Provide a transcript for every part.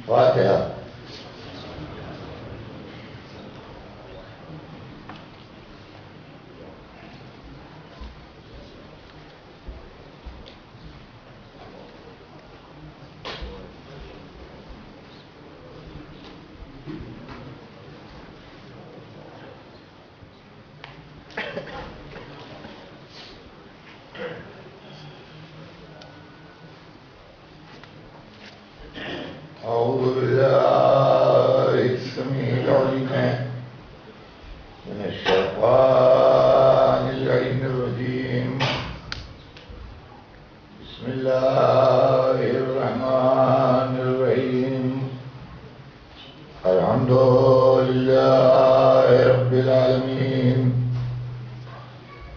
فاتحہ۔ أعوذ بالله السميع العليم من الشيطان اللعين الرجيم. بسم الله الرحمن الرحيم. الحمد لله رب العالمين،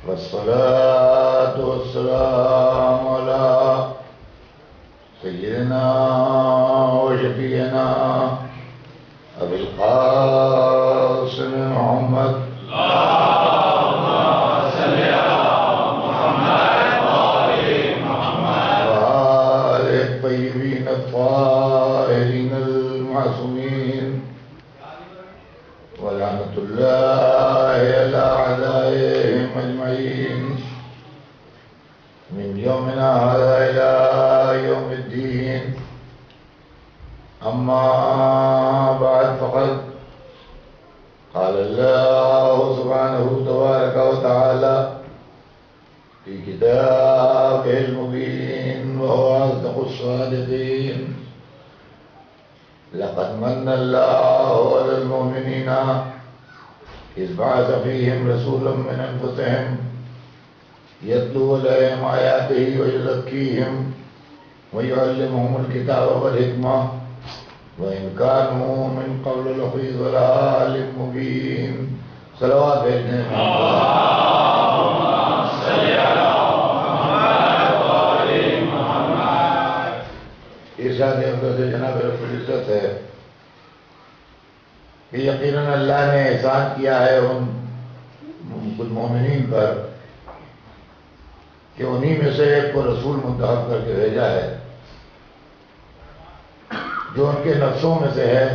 والصلاة والسلام على سيدنا وشفيعنا أبي القاسم محمد اللهم صل على محمد وآل محمد وآل الطيبين الطاهرين المعصومين، ولعنة الله على أعدائهم أجمعين من يومنا هذا إلى يوم الدين. أما بعد، فقد قال الله سبحانه تبارك وتعالى في كتابه المبين وهو أصدق الصادقين: لقد من الله على المؤمنين إذ بعث فيهم رسولا من أنفسهم يتلو عليهم آياته ويزكيهم ويعلمهم الكتاب والحكمة وإن كانوا من قبل لفي ضلال مبين. صلوات بھیجنے میں اللهم صل على محمد وآل محمد. ارشاد اقدس سے جناب رب العزت ہے کہ یقیناً اللہ نے احسان کیا ہے ان مومنین پر کہ انہی میں سے ایک کو رسول منتخب کر کے بھیجا ہے جو ان کے نفسوں میں سے ہے،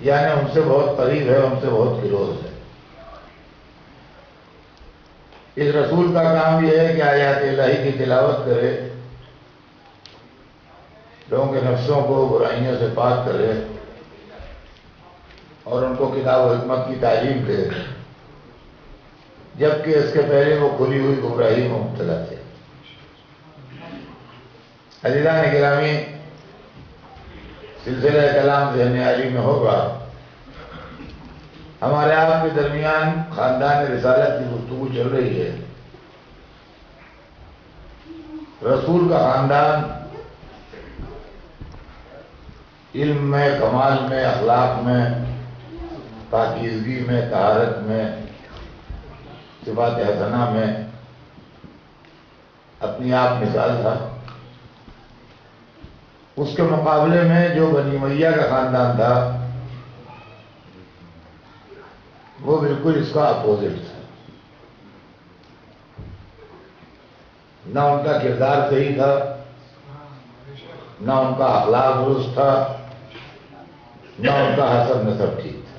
یعنی ان سے بہت قریب ہے، ان سے بہت کلوز ہے. اس رسول کا کام یہ ہے کہ آیات الہی کی تلاوت کرے، لوگوں کے نفسوں کو برائیوں سے پاک کرے اور ان کو کتاب و حکمت کی تعلیم دے، جبکہ اس کے پہلے وہ کھلی ہوئی گمراہی میں مبتلا تھے. عزیزان گرامی، سلسلہ کلام ذہن عالی میں ہوگا. ہمارے آپ کے درمیان خاندان رسالت کی گفتگو چل رہی ہے. رسول کا خاندان علم میں، کمال میں، اخلاق میں، پاکیزگی میں، طہارت میں، صفات حسنہ میں اپنی آپ مثال تھا. اس کے مقابلے میں جو بنی امیہ کا خاندان تھا وہ بالکل اس کا اپوزٹ تھا. نہ ان کا کردار صحیح تھا، نہ ان کا اخلاق درست تھا، نہ ان کا حسب نسب ٹھیک تھا.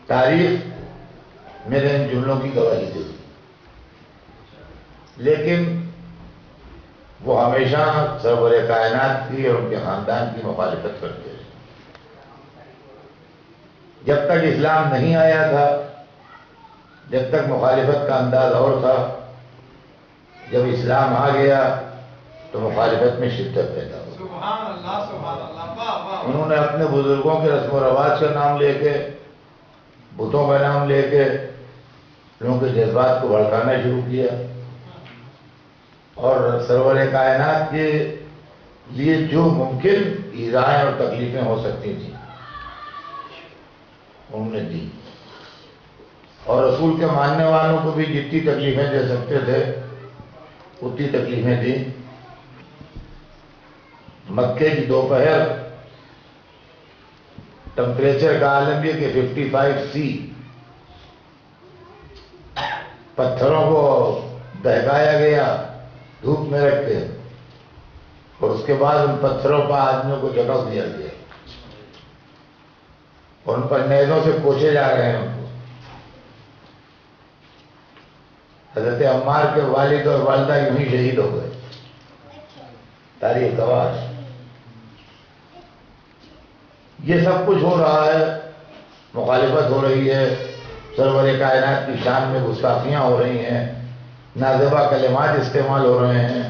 تاریخ میرے ان جملوں کی گواہی دے. لیکن وہ ہمیشہ سرور کائنات کی اور ان کے خاندان کی مخالفت کرتے رہے. جب تک اسلام نہیں آیا تھا، جب تک مخالفت کا انداز اور تھا. جب اسلام آ گیا تو مخالفت میں شدت پیدا ہو. سبحان اللہ سبحان اللہ. واہ واہ. انہوں نے اپنے بزرگوں کے رسم و رواج کا نام لے کے، بتوں کا نام لے کے لوگوں کے جذبات کو بھڑکانا شروع کیا اور سرور کائنات کے لیے جو ممکن ایذائیں اور تکلیفیں ہو سکتی تھیں انہوں نے دی، اور رسول کے ماننے والوں کو بھی جتنی تکلیفیں دے سکتے تھے اتنی تکلیفیں دی. مکے کی دوپہر ٹمپریچر کا عالم یہ کہ 55°C، پتھروں کو دہکایا گیا دھوپ میں رکھ کے. اور اس کے بعد ان پتھروں پر آدمیوں کو جگہ دیا گیا اور ان پر نیزوں سے کوچے جا رہے ہیں ان کو. حضرت عمار کے والد اور والدہ یوں ہی شہید ہو گئے. تاریخ گواہ ہے. یہ سب کچھ ہو رہا ہے، مخالفت ہو رہی ہے، سرور کائنات کی شان میں گستاخیاں ہو رہی ہیں، نازیبہ کلمات استعمال ہو رہے ہیں.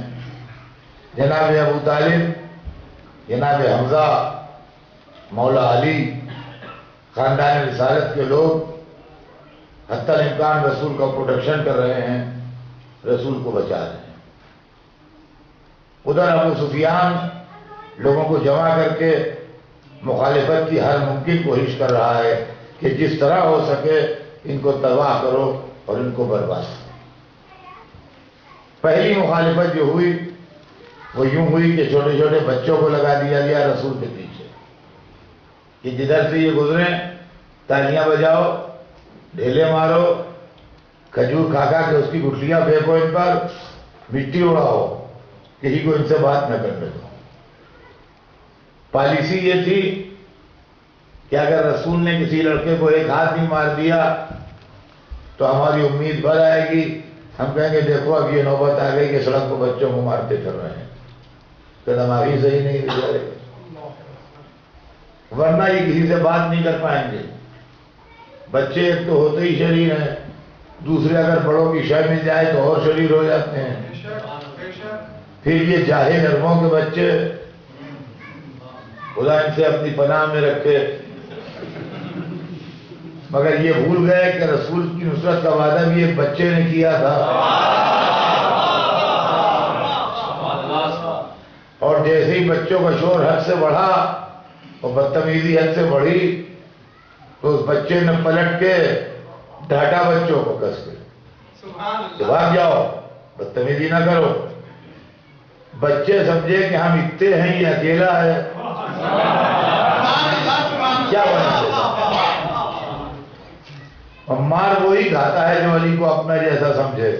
جناب ابو طالب، جناب حمزہ، مولا علی، خاندان رسالت کے لوگ حتی الامکان رسول کا پروٹیکشن کر رہے ہیں، رسول کو بچا رہے ہیں. ادھر ابو سفیان لوگوں کو جمع کر کے مخالفت کی ہر ممکن کوشش کر رہا ہے کہ جس طرح ہو سکے ان کو تباہ کرو اور ان کو برباد کرو. پہلی مخالفت جو ہوئی وہ یوں ہوئی کہ چھوٹے چھوٹے بچوں کو لگا دیا گیا رسول کے پیچھے کہ جدھر سے یہ گزریں تالیاں بجاؤ، ڈھیلے مارو، کھجور کھا کھا کے اس کی گٹلیاں پھینکو، ان پر مٹی اڑاؤ، کسی کو ان سے بات نہ کرنے دو. پالیسی یہ تھی کہ اگر رسول نے کسی لڑکے کو ایک ہاتھ بھی مار دیا تو ہماری امید بڑھ آئے گی، ہم کہیں گے دیکھو اب یہ نوبت آ گئی کہ سڑک کو بچوں کو مارتے پھر رہے ہیں، تو دماغی صحیح نہیں گزارے گا، ورنہ یہ کسی سے بات نہیں کر پائیں گے. بچے ایک تو ہوتے ہی شریر ہیں، دوسرے اگر بڑوں کی شے مل جائے تو اور شریر ہو جاتے ہیں. پھر یہ جاہل عربوں کے بچے، خدا ان سے اپنی پناہ میں رکھے، مگر یہ بھول گئے کہ رسول کی نصرت کا وعدہ بھی ایک بچے نے کیا تھا. اور جیسے ہی بچوں کا شور حد سے بڑھا اور بدتمیزی حد سے بڑھی تو اس بچے نے پلٹ کے ڈانٹا بچوں کو کس کے بھاگ جاؤ، بدتمیزی نہ کرو. بچے سمجھے کہ ہم اتنے ہیں، یہ اکیلا ہے، کیا بنا دے. عمار وہی کھاتا ہے جو علی کو اپنا جیسا سمجھے.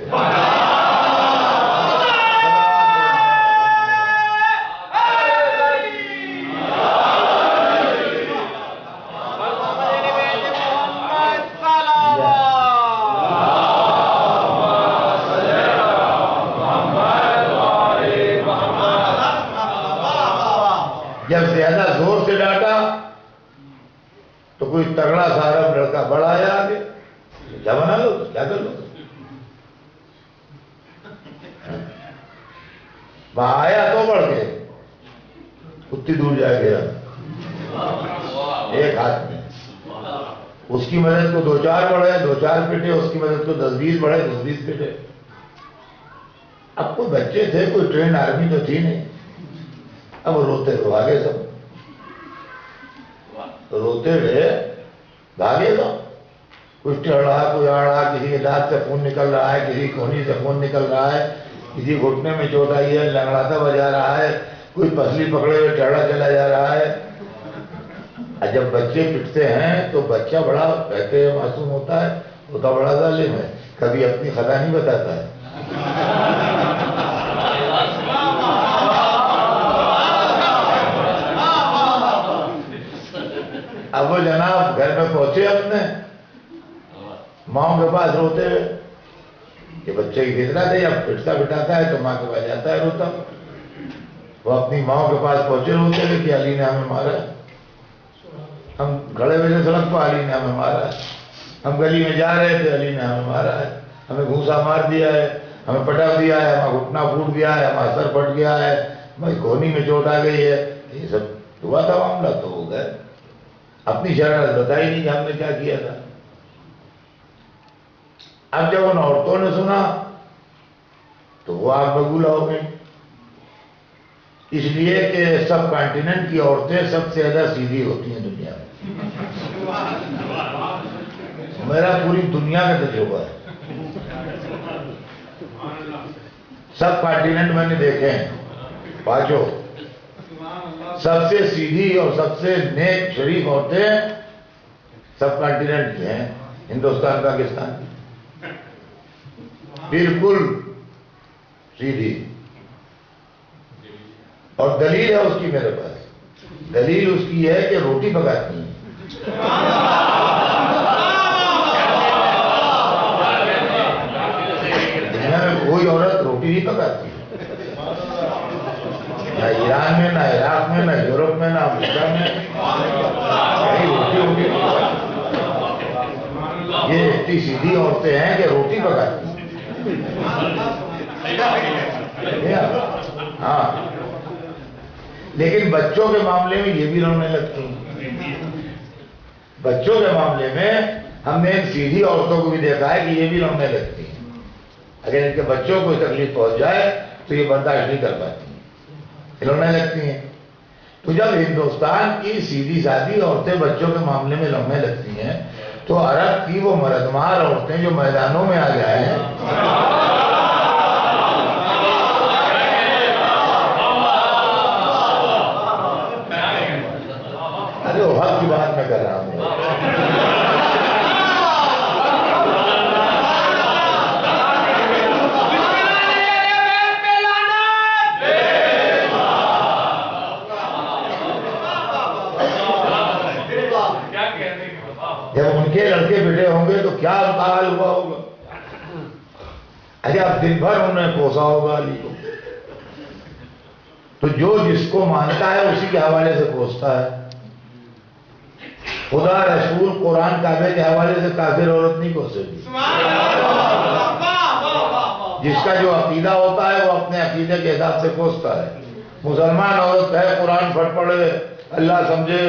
جب زیادہ زور سے ڈانٹا تو کوئی تگڑا سا عرب لڑکا بڑا آیا آگے، کیا بنا لو، کیا کر لو. وہاں آیا تو بڑھ گئے، اتنی دور جا گیا ایک ہاتھ میں. اس کی مدد کو دو چار بڑھے، دو چار پیٹے، اس کی مدد کو 10-20 بڑھے، 10-20 پیٹے. اب کوئی بچے تھے، کوئی ٹرینڈ آرمی تو تھی نہیں. اب روتے تو بھاگے سب، روتے ہوئے بھاگے سب. کچھ ٹڑ رہا، کوئی آ رہا، کسی کے دانت سے خون نکل رہا ہے، کسی کونی سے خون نکل رہا ہے، کسی گھٹنے میں چوٹ آئی ہے، لنگڑاتا بجا رہا ہے، کوئی پسلی پکڑے ہوئے ٹیڑھا چلا جا رہا ہے. جب بچے پٹتے ہیں تو بچہ بڑا کہتے ہیں معصوم ہوتا ہے، ہوتا بڑا ظالم ہے، کبھی اپنی خطا نہیں بتاتا ہے. اب وہ جناب گھر میں پہنچے اپنے ماں کے پاس روتے ہوئے کہ بچے کی فطرت ہے، اب پٹتا پٹاتا ہے تو ماں کے پاس جاتا ہے روتا. وہ اپنی ماں کے پاس پہنچے روتے ہوئے کہ علی نے ہمیں مارا، ہم کھڑے ہوئے تھے سڑک پر، علی نے ہمیں مارا ہے، ہم گلی میں جا رہے تھے، علی نے ہمیں مارا ہے، ہمیں گھوسا مار دیا ہے، ہمیں پٹک دیا ہے، ہمارا گھٹنا پھوٹ گیا ہے، ہمارا سر پھٹ گیا ہے، ہماری کونی میں چوٹ آ گئی ہے. یہ سب ہوا تھا معاملہ. تو ہو گئے، اپنی شرارت بتائی نہیں کہ ہم نے کیا کیا تھا. اب جب ان عورتوں نے سنا تو وہ آگ بگولا ہو گئی، اس لیے کہ سب کانٹیننٹ کی عورتیں سب سے زیادہ سیدھی ہوتی ہیں دنیا میں. میرا پوری دنیا کا تجربہ ہے، سب کانٹیننٹ میں نے دیکھے ہیں، پانچوں سب سے سیدھی اور سب سے نیک شریف عورتیں سب کانٹیننٹ کی ہیں، ہندوستان پاکستان کی، بالکل سیدھی. اور دلیل ہے اس کی میرے پاس، دلیل اس کی ہے کہ روٹی پکاتی ہیں۔ دنیا میں کوئی عورت روٹی نہیں پکاتی، نہ ایران میں، نہ عراق میں، نہ یورپ میں، نہ امریکہ میں، روٹی یہ اتنی سیدھی عورتیں ہیں کہ روٹی پکاتی ہیں۔ ہاں، لیکن بچوں کے معاملے میں یہ بھی رونے لگتی ہیں۔ بچوں کے معاملے میں ہم نے ان سیدھی عورتوں کو بھی دیکھا ہے کہ یہ بھی رونے لگتی ہیں، اگر ان کے بچوں کو تکلیف پہنچ جائے تو یہ برداشت نہیں کر پاتی ہیں، رونے لگتی ہیں۔ تو جب ہندوستان کی سیدھی سادھی عورتیں بچوں کے معاملے میں رونے لگتی ہیں تو عرب کی وہ مردمار عورتیں جو میدانوں میں آ جائیں، ارے وہ حق کی بات میں کر رہا ہوں، جب ان کے لڑکے بیٹے ہوں گے تو کیا حال ہوا ہوگا؟ اچھا اب دن بھر انہیں کوسا ہوگا علی کو، تو جو جس کو مانتا ہے اسی کے حوالے سے کوستا ہے۔ خدا رسول قرآن کعبے کے حوالے سے کافر عورت نہیں کوسے گی۔ جس کا جو عقیدہ ہوتا ہے وہ اپنے عقیدے کے حساب سے کوستا ہے۔ مسلمان عورت ہے قرآن پڑھے اللہ سمجھے،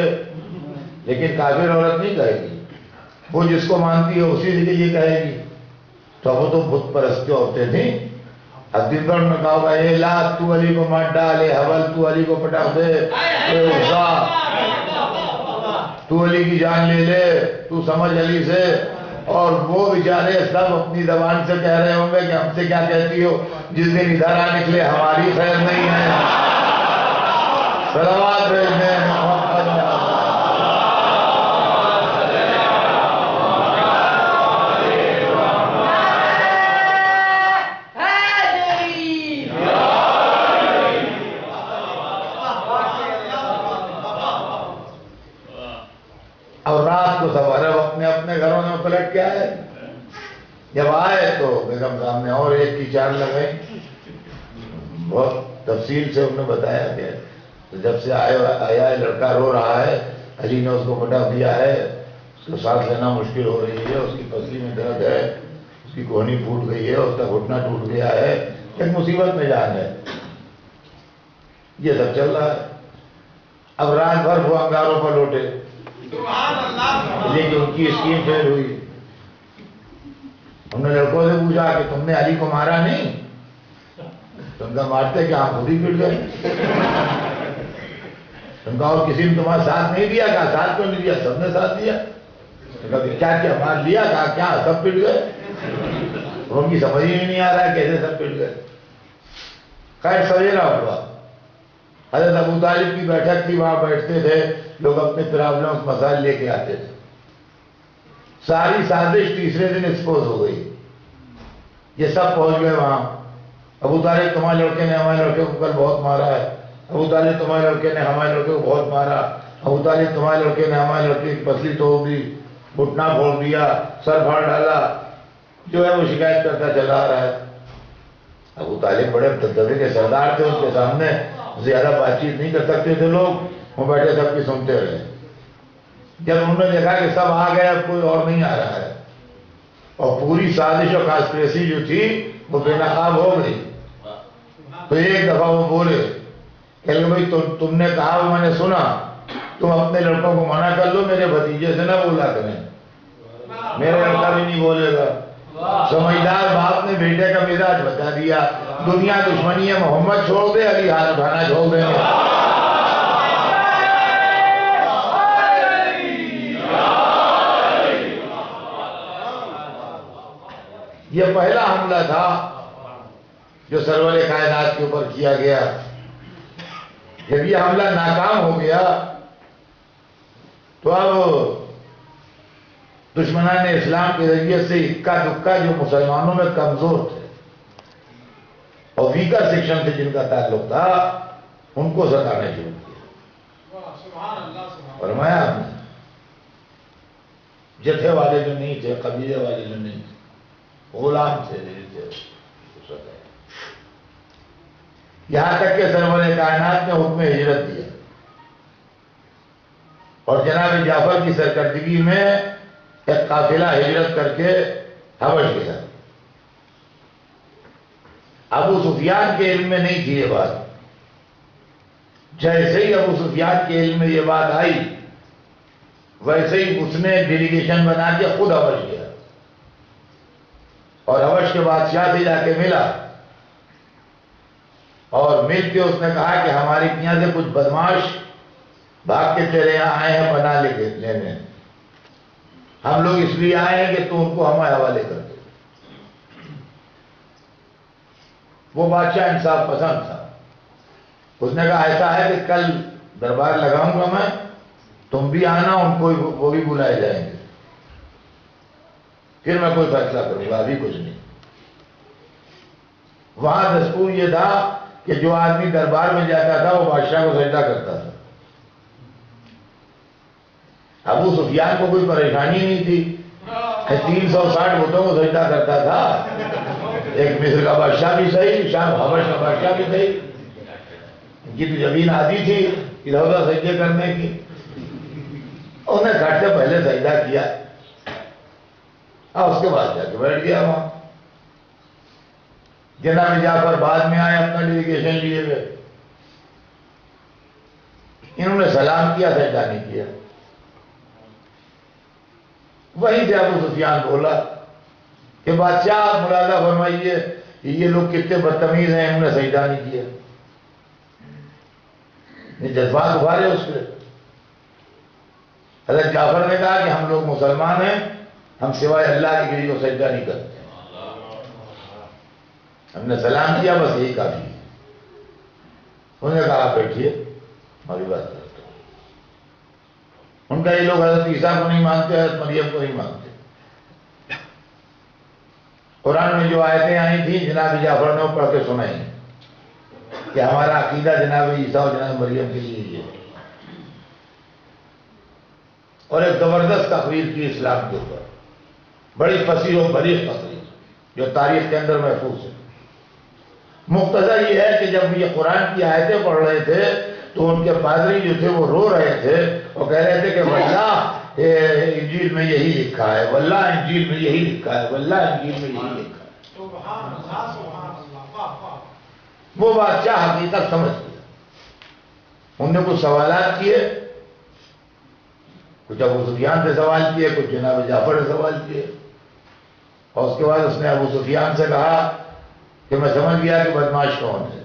لیکن کافر عورت نہیں کہے گی، وہ جس کو مانتی ہے اسی سے یہ کہے گی۔ تو وہ تو بت پرست عورتیں تھیں، اب دن بھر نے کہا ہوگا اے لات تو علی کو مار ڈال، اے حول تو علی کو پٹا دے، اے عزا تو علی کی جان لے لے، تو سمجھ علی سے۔ اور وہ بیچارے سب اپنی زبان سے کہہ رہے ہوں گے کہ ہم سے کیا کہتی ہو، جس دن ادھر آ نکلے ہماری خیر نہیں ہے، صلوات بھیجنے اپنے گھروں میں پلٹ کے آئے۔ جب آئے تو بیگم صاحب نے اور ایک کی چار لگائی، بہت تفصیل سے انہوں نے بتایا کہ جب سے آیا ہے لڑکا رو رہا ہے، علی نے اس کو پٹا دیا ہے، اس کو سانس لینا مشکل ہو رہی ہے، اس کی پسلی میں درد ہے، اس کی کوہنی پھوٹ گئی ہے، اس کا گھٹنا ٹوٹ گیا ہے، ایک مصیبت میں جان ہے۔ یہ سب چل رہا ہے۔ اب رات بھر وہ انگاروں پر لوٹے، لیکن ان کی اسکیم فیل ہوئی۔ انہوں نے لڑکوں سے پوچھا کہ تم نے علی کو مارا نہیں؟ تم کا مارتے کہ آپ خود ہی پٹ گئے؟ تم کا اور کسی نے تمہارا ساتھ نہیں دیا؟ کہا ساتھ کیوں نہیں دیا؟ سب نے ساتھ دیا۔ کیا کیا مار لیا؟ کہا کیا سب پٹ گئے؟ ان کی سمجھ ہی نہیں آ رہا ہے کیسے سب پٹ گئے۔ خیر سویرا ہوا، حضرت ابو طالب کی بیٹھک تھی، وہاں بیٹھتے تھے لوگ، اپنے پرابلمز مسائل لے کے آتے تھے۔ ساری سازش تیسرے دن ایکسپوز ہو گئی، یہ سب پہنچ گئے وہاں۔ ابو طالب تمہارے لڑکے نے ہمارے لڑکے کو کل بہت مارا ہے، ابو طالب تمہارے لڑکے نے ہمارے لڑکے کو بہت مارا، ابو طالب تمہارے لڑکے نے ہمارے لڑکے کی پسلی توڑ دی، گھٹنا پھوڑ دیا، سر پھاڑ ڈالا، جو ہے وہ شکایت کرتا چلا آ رہا ہے۔ ابو طالب بڑے دبدبے کے سردار تھے، ان کے سامنے زیادہ بات چیت نہیں کر سکتے تھے لوگ، وہ بیٹھے سب کی سنتے رہے۔ جب انہوں نے دیکھا کہ سب آ گئے، اب کوئی اور نہیں آ رہا ہے، اور پوری سازش اور کانسپریسی جو تھی وہ بے نقاب ہو گئی، تو ایک دفعہ وہ بولے کہ بھائی تم نے کہا، میں نے سنا، تم اپنے لڑکوں کو منع کر لو، میرے بھتیجے سے نہ بولا کریں، میرا لڑکا بھی نہیں بولے گا۔ سمجھدار باپ نے بیٹے کا مزاج بتا دیا، دنیا دشمنی ہے، محمد چھوڑ دے، علی ہاتھ اٹھانا چھوڑ دیں گے۔ یہ پہلا حملہ تھا جو سرور کائنات کے اوپر کیا گیا۔ جب یہ حملہ ناکام ہو گیا تو اب دشمنان اسلام کے ذریعے سے اکا دکا جو مسلمانوں میں کمزور تھے اور ویکر سیکشن سے جن کا تعلق تھا، ان کو ستانا شروع کیا. سبحان اللہ سبحان فرمایا آپ نے جتھے والے جو نہیں تھے، قبیلے والے جو نہیں تھے، غلام تھے نہیں تھے، یہاں تک کہ سرور کائنات نے حکم ہجرت دیا اور جناب جعفر کی سرکردگی میں ایک قافلہ ہجرت کر کے حبش گیا. ابو سفیان کے علم میں نہیں تھی یہ بات. جیسے ہی ابو سفیان کے علم میں یہ بات آئی ویسے ہی اس نے ڈیلیگیشن بنا کے خود حبش گیا اور حبش کے بادشاہ سے جا کے ملا اور مل کے اس نے کہا کہ ہماری یہاں سے کچھ بدماش بھاگ کے تیرے یہاں آئے ہیں پناہ لے کے لینے. ہم لوگ اس لیے آئے ہیں کہ تو ان کو ہمارے حوالے کر دے. وہ بادشاہ انصاف پسند تھا. اس نے کہا ایسا ہے کہ کل دربار لگاؤں گا میں، تم بھی آنا، ان کو وہ بھی بلائے جائیں گے، پھر میں کوئی فیصلہ کروں گا، ابھی کچھ نہیں. وہاں دستور یہ تھا کہ جو آدمی دربار میں جاتا تھا وہ بادشاہ کو سجدہ کرتا تھا. ابو سفیان کو کوئی پریشانی نہیں تھی، 360 بتوں کو سجدہ کرتا تھا. ایک مصر کا بادشاہ بھی صحیح، شام حبش کا بادشاہ بھی صحیح. ان کی تو زمین آدھی تھی ادھر ادھر سجدے کرنے کی. انہیں گھٹ سے پہلے سجدہ کیا اور اس کے بعد جا کے بیٹھ گیا وہاں. جناب جعفر بعد میں آئے اپنا ڈیلیگیشن لیے ہوئے. انہوں نے سلام کیا، سجدہ نہیں کیا. وہیں سے ابو سفیان بولا کہ بادشاہ ملاحظہ فرمائیے یہ لوگ کتنے بدتمیز ہیں، انہوں نے سجدہ نہیں کیا. جذبات ابھارے اس پہ. حضرت جعفر نے کہا کہ ہم لوگ مسلمان ہیں، ہم سوائے اللہ کی کسی کو سجدہ نہیں کرتے. ہم نے سلام کیا، بس یہی کافی ہے. انہوں نے کہا آپ بیٹھیے ہماری بات کرتے. ان کا یہ لوگ حضرت عیسیٰ کو نہیں مانتے، حضرت مریم کو نہیں مانتے. قرآن میں جو آیتیں آئی تھیں جناب جعفر نے وہ پڑھ کے سنائی کہ ہمارا عقیدہ جناب عیسیٰ اور جناب مریم کے لیے یہ ہے. اور ایک زبردست تقریر کی اسلام کے اوپر، بڑی فصیح و بلیغ تقریر جو تاریخ کے اندر محفوظ ہے. مختصر یہ ہے کہ جب یہ قرآن کی آیتیں پڑھ رہے تھے تو ان کے پادری جو تھے وہ رو رہے تھے اور کہہ رہے تھے کہ واللہ انجیل میں یہی لکھا ہے، واللہ انجیل میں یہی لکھا ہے، واللہ انجیل میں یہی لکھا ہے. سبحان اللہ سبحان اللہ. واہ واہ. وہ بادشاہ حقیقت سمجھ گیا. انہوں نے کچھ سوالات کیے، کچھ ابو سفیان سے سوال کیے، کچھ جناب جعفر سے سوال کیے، اور اس کے بعد اس نے ابو سفیان سے کہا کہ میں سمجھ گیا کہ بدماش کون ہے.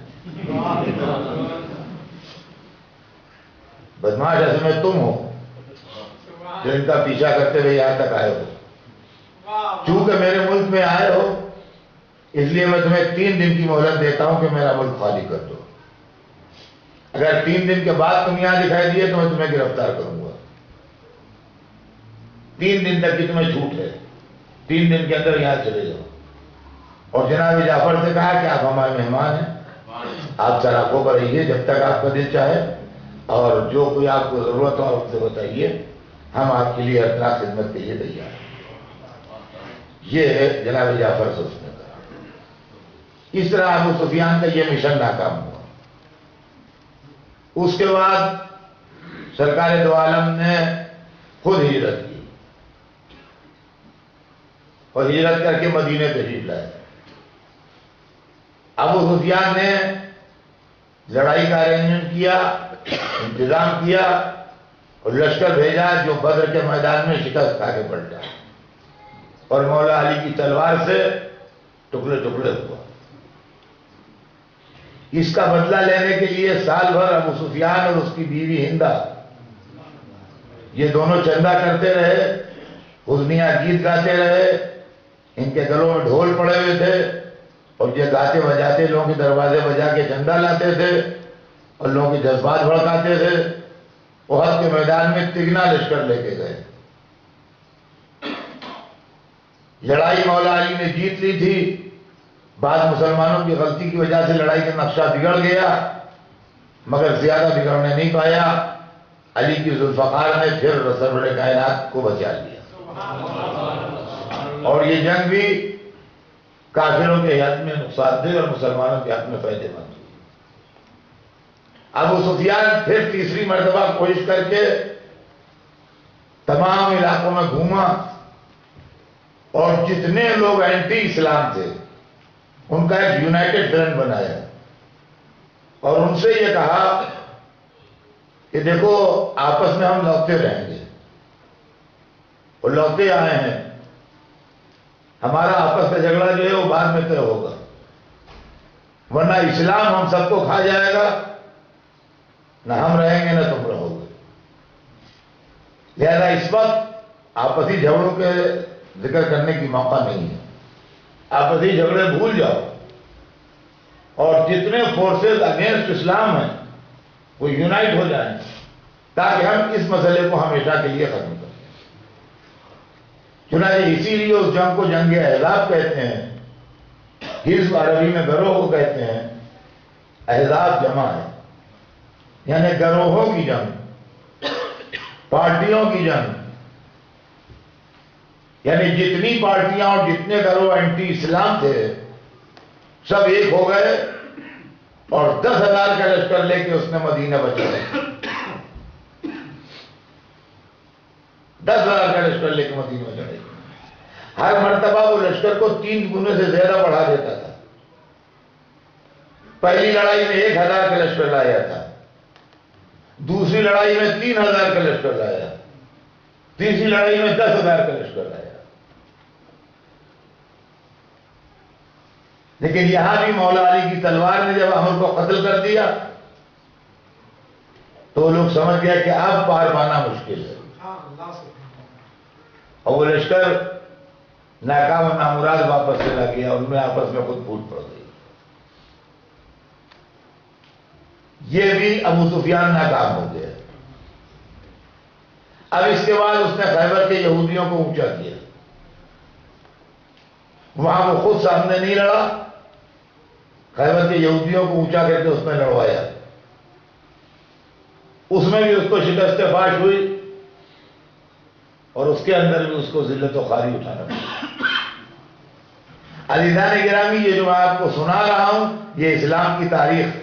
بدماش اصل میں تم ہو جو ان کا پیچھا کرتے ہوئے یہاں تک آئے ہو. چونکہ میرے ملک میں آئے ہو اس لیے میں تمہیں 3 دن کی مہلت دیتا ہوں کہ میرا ملک خالی کر دو. اگر 3 دن کے بعد تم یہاں دکھائی دیے تو میں تمہیں گرفتار کروں گا. 3 دن تک کی تمہیں چھوٹ ہے، 3 دن کے اندر یہاں چلے جاؤ. اور جناب جعفر سے کہا کہ آپ ہمارے مہمان ہیں، آپ سراخوں پر رہیے جب تک آپ کا دل چاہے، اور جو کوئی آپ کو ضرورت ہو آپ سے بتائیے، ہم آپ کے لیے ہر طرح خدمت کے لیے تیار ہیں. یہ ہے جناب جعفر سے اس نے کہا. اس طرح ابو سفیان کا یہ مشن ناکام ہوا. اس کے بعد سرکار دو عالم نے خود ہجرت کی اور ہجرت کر کے مدینے تشریف لائے. ابو سفیان نے لڑائی کا ارینجمنٹ کیا، انتظام کیا اور لشکر بھیجا جو بدر کے میدان میں شکست کھا کے پلٹا اور مولا علی کی تلوار سے ٹکڑے ٹکڑے ہوا. اس کا بدلہ لینے کے لیے سال بھر ابو سفیان اور اس کی بیوی ہندا یہ دونوں چندہ کرتے رہے، حزنیہ گیت گاتے رہے. ان کے گلوں میں ڈھول پڑے ہوئے تھے اور یہ گاتے بجاتے لوگوں کے دروازے بجا کے چندہ لاتے تھے اور لوگوں کے جذبات بھڑکاتے تھے. احد کے میدان میں تگنا لشکر لے کے گئے. لڑائی مولا علی نے جیت لی تھی. بعض مسلمانوں کی غلطی کی وجہ سے لڑائی کا نقشہ بگڑ گیا. مگر زیادہ بگڑنے نہیں پایا. علی کی ذوالفقار نے پھر سرور کائنات کو بچا لیا. اور یہ جنگ بھی کافروں کے حق میں نقصان دہ اور مسلمانوں کے حق میں فائدے مند ہوئی. ابو سفیان پھر تیسری مرتبہ کوشش کر کے تمام علاقوں میں گھوما اور جتنے لوگ اینٹی اسلام تھے ان کا ایک یونائٹڈ فرنٹ بنایا اور ان سے یہ کہا کہ دیکھو آپس میں ہم لڑتے رہیں گے اور لڑتے آئے ہیں. ہمارا آپس کا جھگڑا جو ہے وہ بعد میں طے ہوگا, ورنہ اسلام ہم سب کو کھا جائے گا, نہ ہم رہیں گے نہ تم رہو گے. لہذا اس وقت آپسی جھگڑوں کے ذکر کرنے کی موقع نہیں ہے. آپسی جھگڑے بھول جاؤ اور جتنے فورسز اگینسٹ اسلام ہیں وہ یونائٹ ہو جائیں تاکہ ہم اس مسئلے کو ہمیشہ کے لیے ختم کریں. چنانچہ اسی لیے اس جنگ کو جنگ احزاب کہتے ہیں. حزب عربی میں گروہ کو کہتے ہیں, احزاب جمع ہے یعنی گروہوں کی جنگ, پارٹیوں کی جنگ. یعنی جتنی پارٹیاں اور جتنے گروہ اینٹی اسلام تھے سب ایک ہو گئے اور 10,000 کا لشکر لے کے اس نے مدینہ بچایا. 10,000 کا لشکر لے کے مدینہ بچایا. ہر مرتبہ وہ لشکر کو 3 گنے سے زیادہ بڑھا دیتا تھا. پہلی لڑائی میں 1,000 کا لشکر لایا تھا, دوسری لڑائی میں 3,000 کا لشکر لایا, تیسری لڑائی میں 10,000 کا لشکر لایا. لیکن یہاں بھی مولا علی کی تلوار نے جب عمر کو قتل کر دیا تو لوگ سمجھ گیا کہ اب پار پانا مشکل ہے, اور وہ لشکر ناکام و نامراد واپس چلا گیا. ان میں آپس میں خود پھوٹ پڑ گئی. یہ بھی ابو سفیان ناکام ہو گیا. اب اس کے بعد اس نے خیبر کے یہودیوں کو اونچا کیا. وہاں وہ خود سامنے نہیں لڑا, خیبر کے یہودیوں کو اونچا کر کے اس نے لڑوایا. اس میں بھی اس کو شکست فاش ہوئی اور اس کے اندر بھی اس کو ذلت و خواری اٹھانا پڑا. عزیزان گرامی, یہ جو میں آپ کو سنا رہا ہوں یہ اسلام کی تاریخ ہے.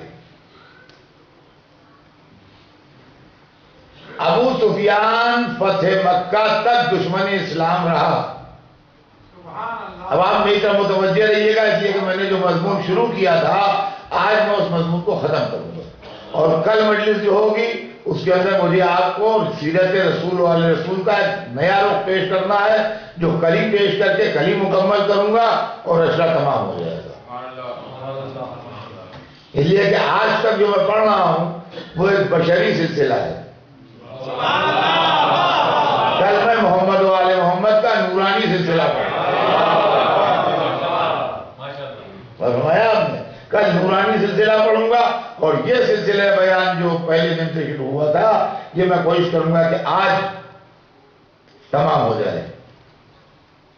ابو سفیان فتح مکہ تک دشمن اسلام رہا. اب آپ میری طرف متوجہ رہیے گا, اس لیے کہ میں نے جو مضمون شروع کیا تھا آج میں اس مضمون کو ختم کروں گا, اور کل مجلس جو ہوگی اس کے اندر مجھے آپ کو سیرت رسول والے رسول کا ایک نیا رخ پیش کرنا ہے جو کل ہی پیش کر کے کل ہی مکمل کروں گا اور اشرا تمام ہو جائے گا. اس لیے کہ آج تک جو میں پڑھ رہا ہوں وہ ایک بشری سلسلہ ہے. کل میں محمد والے محمد کا نورانی سلسلہ پڑھا, فرمایا آپ نے کل نورانی سلسلہ پڑھوں گا, اور یہ سلسلہ بیان جو پہلے دن سے شروع ہوا تھا یہ میں کوشش کروں گا کہ آج تمام ہو جائے,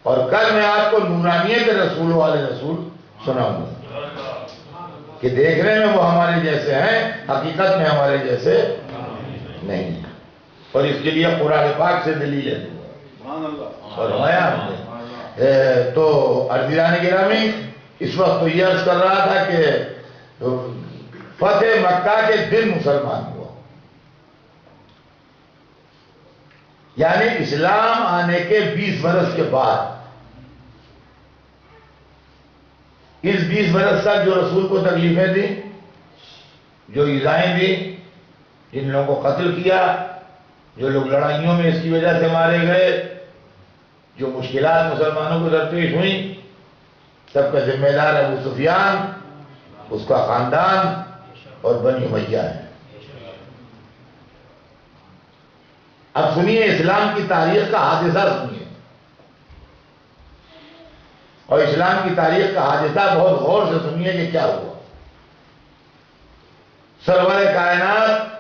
اور کل میں آپ کو نورانیت رسول والے رسول سناؤں گا کہ دیکھنے میں وہ ہمارے جیسے ہیں, حقیقت میں ہمارے جیسے نہیں ہیں. اور اس کے لیے قرآن پاک سے دلیل ہے. فرمایا آپ نے. تو عزیزان گرامی, اس وقت تو یہ عرض کر رہا تھا کہ فتح مکہ کے دن مسلمان ہوا, یعنی اسلام آنے کے 20 برس کے بعد. اس 20 برس تک جو رسول کو تکلیفیں دیں, جو ایذائیں دیں, جن لوگوں کو قتل کیا, جو لوگ لڑائیوں میں اس کی وجہ سے مارے گئے, جو مشکلات مسلمانوں کو درپیش ہوئیں, سب کا ذمہ دار ابو سفیان, اس کا خاندان اور بنی امیہ ہے. اب سنیے اسلام کی تاریخ کا حادثہ سنیے, اور اسلام کی تاریخ کا حادثہ بہت غور سے سنیے کہ کیا ہوا. سرور کائنات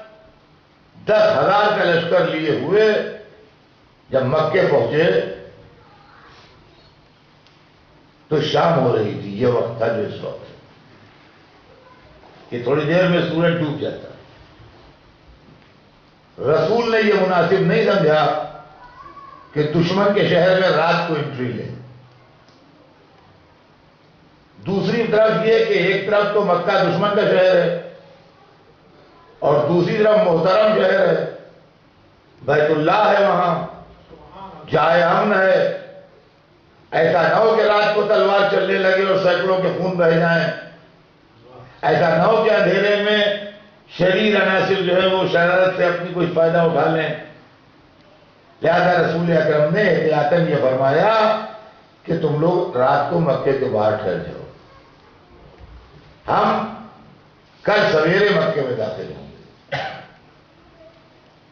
10,000 کا لشکر لیے ہوئے جب مکے پہنچے تو شام ہو رہی تھی. یہ وقت تھا جو اس وقت, کہ تھوڑی دیر میں سورج ڈوب جاتا. رسول نے یہ مناسب نہیں سمجھا کہ دشمن کے شہر میں رات کو انٹری لے. دوسری طرف یہ کہ ایک طرف تو مکہ دشمن کا شہر ہے اور دوسری طرف محترم شہر ہے, بیت اللہ ہے, وہاں جائے امن ہے. ایسا نہ ہو کہ رات کو تلوار چلنے لگے اور سینکڑوں کے خون بہہ جائیں. ایسا نہ ہو کہ اندھیرے میں شریر عناصر جو ہے وہ شرارت سے اپنی کوئی فائدہ اٹھا لیں. لہذا رسول اکرم نے احتیاطاً یہ فرمایا کہ تم لوگ رات کو مکے کے باہر ٹھہر جاؤ, ہم کل سویرے مکے میں داخل ہوں گے.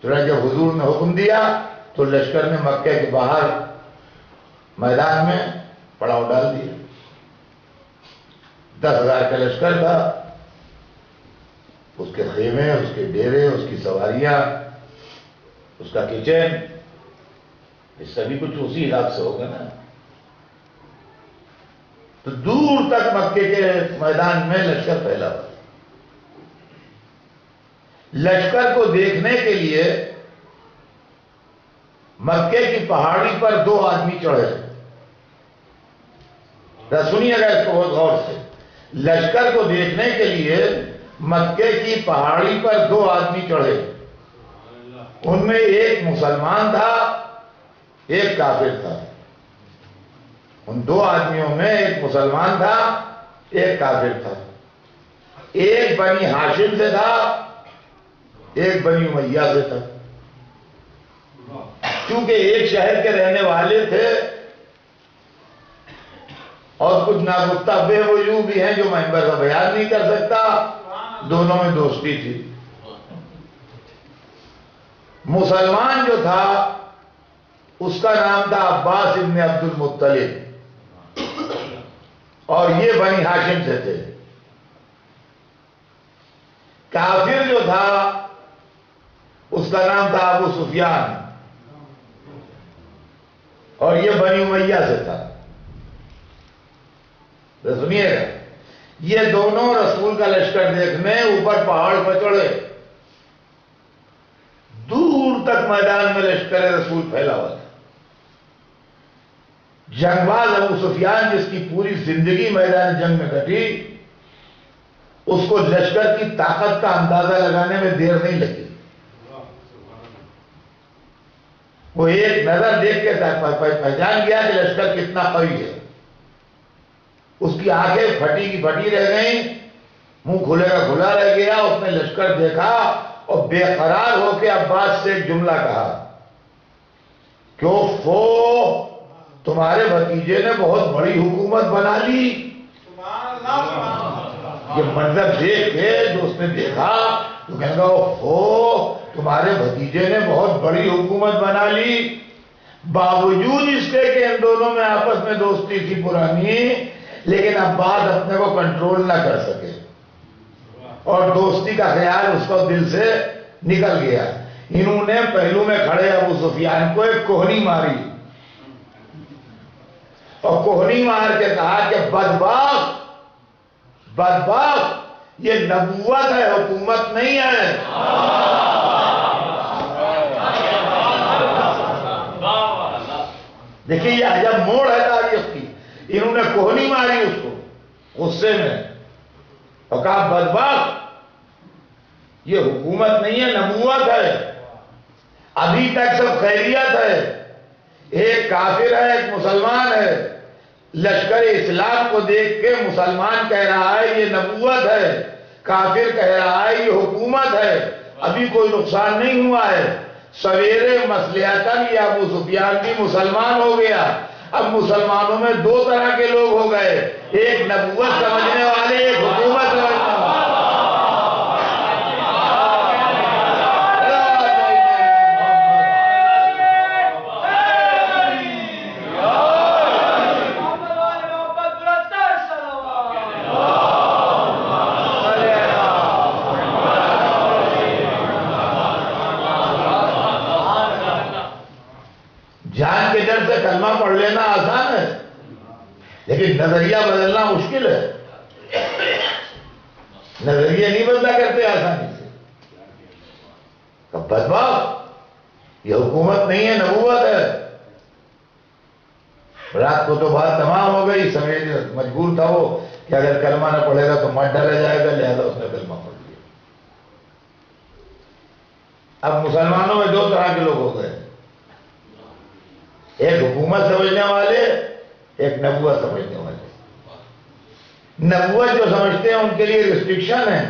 چنانچہ جب حضور نے حکم دیا تو لشکر نے مکے کے باہر میدان میں پڑاؤ ڈال دیا. 10,000 کا لشکر تھا, اس کے خیمے, اس کے ڈیرے, اس کی سواریاں, اس کا کچن, یہ سبھی کچھ اسی حساب سے ہوگا نا. تو دور تک مکے کے میدان میں لشکر پھیلا ہوا. لشکر کو دیکھنے کے لیے مکے کی پہاڑی پر 2 آدمی چڑھے. سنیے گا اس کو بہت غور سے. لشکر کو دیکھنے کے لیے مکے کی پہاڑی پر 2 آدمی چڑھے. ان میں ایک مسلمان تھا, ایک کافر تھا. ان 2 آدمیوں میں ایک مسلمان تھا, ایک کافر تھا. ایک بنی ہاشم سے تھا, ایک بنی امیہ سے تھا. کیونکہ ایک شہر کے رہنے والے تھے اور کچھ ناگفتہ بے وجوہ بھی ہیں جو میں ان کا بیان نہیں کر سکتا. دونوں میں دوستی تھی. مسلمان جو تھا اس کا نام تھا عباس ابن عبد المطلب اور یہ بنی ہاشم سے تھے. کافر جو تھا اس کا نام تھا ابو سفیان اور یہ بنی امیہ سے تھا. سنیے گا, یہ دونوں رسول کا لشکر دیکھنے اوپر پہاڑ پر چڑھے. دور تک میدان میں لشکر رسول پھیلا ہوا تھا. جنگ باز ابو سفیان جس کی پوری زندگی میدان جنگ میں کٹی, اس کو لشکر کی طاقت کا اندازہ لگانے میں دیر نہیں لگی. وہ ایک نظر دیکھ کے پہچان گیا کہ لشکر کتنا قوی ہے. اس کی آنکھیں پھٹی کی پھٹی رہ گئیں, منہ کھلے کا کھلا رہ گیا. اس نے لشکر دیکھا اور بے قرار ہو کے عباس سے ایک جملہ کہا کہ فو تمہارے بھتیجے نے بہت بڑی حکومت بنا لی. یہ منظر دیکھ کے جو اس نے دیکھا تو کہنے لگا فو تمہارے بھتیجے نے بہت بڑی حکومت بنا لی. باوجود اس کے کہ ان دونوں میں آپس میں دوستی تھی پرانی, لیکن عباس اپنے کو کنٹرول نہ کر سکے اور دوستی کا خیال اس کو دل سے نکل گیا. انہوں نے پہلو میں کھڑے ابو سفیان کو ایک کوہنی ماری اور کوہنی مار کے کہا کہ بدبخت یہ نبوت ہے, حکومت نہیں ہے. دیکھیے یہ عجب موڑ ہے تاریخ کی. انہوں نے کوہنی ماری اس کو غصے میں اور کہا بدبخت یہ حکومت نہیں ہے, نبوت ہے. ابھی تک سب خیریت ہے, ایک کافر ہے ایک مسلمان ہے. لشکر اسلام کو دیکھ کے مسلمان کہہ رہا ہے یہ نبوت ہے, کافر کہہ رہا ہے یہ حکومت ہے. ابھی کوئی نقصان نہیں ہوا ہے. سویرے مصلحتاً یہ ابو سفیان بھی مسلمان ہو گیا. اب مسلمانوں میں 2 طرح کے لوگ ہو گئے, ایک نبوت سمجھنے والے, ایک حکومت سمجھنے والے. جان کے ڈر سے کلمہ پڑھ لینا آسان ہے, لیکن نظریہ بدلنا مشکل ہے. نظریہ نہیں بدلا کرتے آسانی سے. بدبخت، یہ حکومت نہیں ہے، نبوت ہے۔ رات کو تو بات تمام ہو گئی، سمجھ مجبور تھا وہ کہ اگر کلمہ نہ پڑھے گا تو مر ڈالا جائے گا، لہذا اس نے کلمہ پڑھ لیا۔ اب مسلمانوں میں دو طرح کے لوگ ہو گئے، ایک حکومت سمجھنے والے، ایک نبوت سمجھنے والے۔ نبوت جو سمجھتے ہیں ان کے لیے ریسٹرکشن ہے،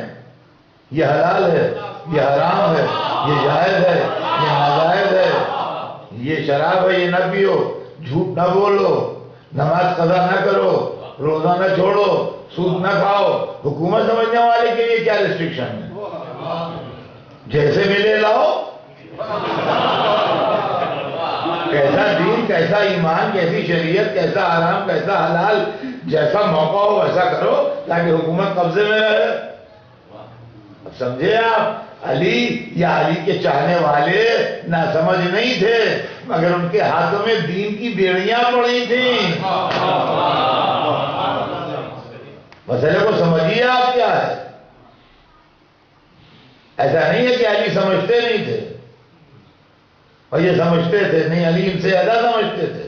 یہ حلال ہے، یہ حرام ہے، یہ جائز ہے، یہ ناجائز ہے، یہ شراب ہے، یہ نہ پیو، جھوٹ نہ بولو، نماز قضا نہ کرو، روزہ نہ چھوڑو، سود نہ کھاؤ۔ حکومت سمجھنے والے کے لیے کیا ریسٹرکشن ہے؟ جیسے ملے لاؤ، کیسا دین، کیسا ایمان، کیسی شریعت، کیسا حرام، کیسا حلال، جیسا موقع ہو ویسا کرو تاکہ حکومت قبضے میں رہے۔ اب سمجھے آپ، علی یا علی کے چاہنے والے نہ سمجھ نہیں تھے، مگر ان کے ہاتھوں میں دین کی بیڑیاں پڑی تھیں۔ مسئلے کو سمجھیے آپ کیا ہے۔ ایسا نہیں ہے کہ علی سمجھتے نہیں تھے اور یہ سمجھتے تھے، نہیں، علی ان سے زیادہ سمجھتے تھے،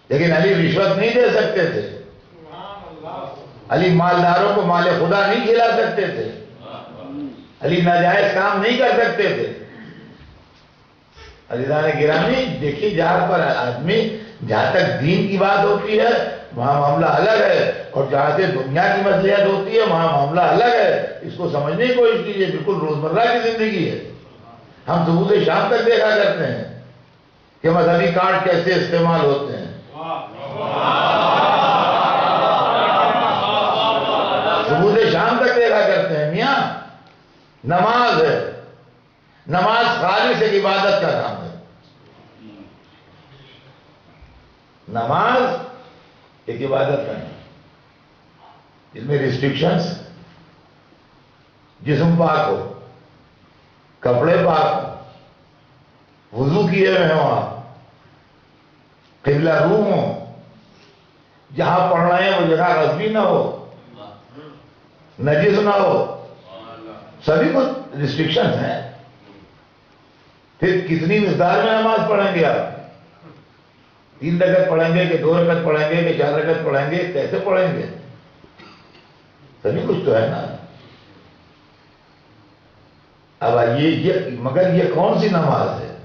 لیکن علی رشوت نہیں دے سکتے تھے، علی مالداروں کو مال خدا نہیں کھلا سکتے تھے، علی ناجائز کام نہیں کر سکتے تھے۔ عزیزان گرامی، دیکھیے جہاں پر آدمی، جہاں تک دین کی بات ہوتی ہے وہاں معاملہ الگ ہے، اور جہاں سے دنیا کی مصلحت ہوتی ہے وہاں معاملہ الگ ہے۔ اس کو سمجھنے کی کوشش کیجیے، بالکل روزمرہ کی زندگی ہے۔ ہم صبح سے شام تک دیکھا کرتے ہیں کہ مذہبی کارڈ کیسے استعمال ہوتے ہیں، صبح سے شام تک دیکھا کرتے ہیں۔ میاں نماز ہے، نماز خالص ایک عبادت کا کام ہے۔ نماز ایک عبادت کا ہے، اس میں ریسٹرکشنز، جسم پاک ہو، کپڑے پاک ہو، وضو کیے ہوئے ہوں آپ، قبلہ رو ہوں، جہاں پڑھ رہے ہیں وہ جگہ غصبی نہ ہو، نجس نہ ہو، سبھی کچھ ریسٹرکشنز ہیں۔ پھر کتنی مقدار میں نماز پڑھیں گے آپ؟ 3 رکعت پڑھیں گے کہ 2 رکعت پڑھیں گے کہ 4 رکعت پڑھیں گے، کیسے پڑھیں گے؟ سبھی کچھ تو ہے نا۔ اب یہ مگر یہ کون سی نماز ہے؟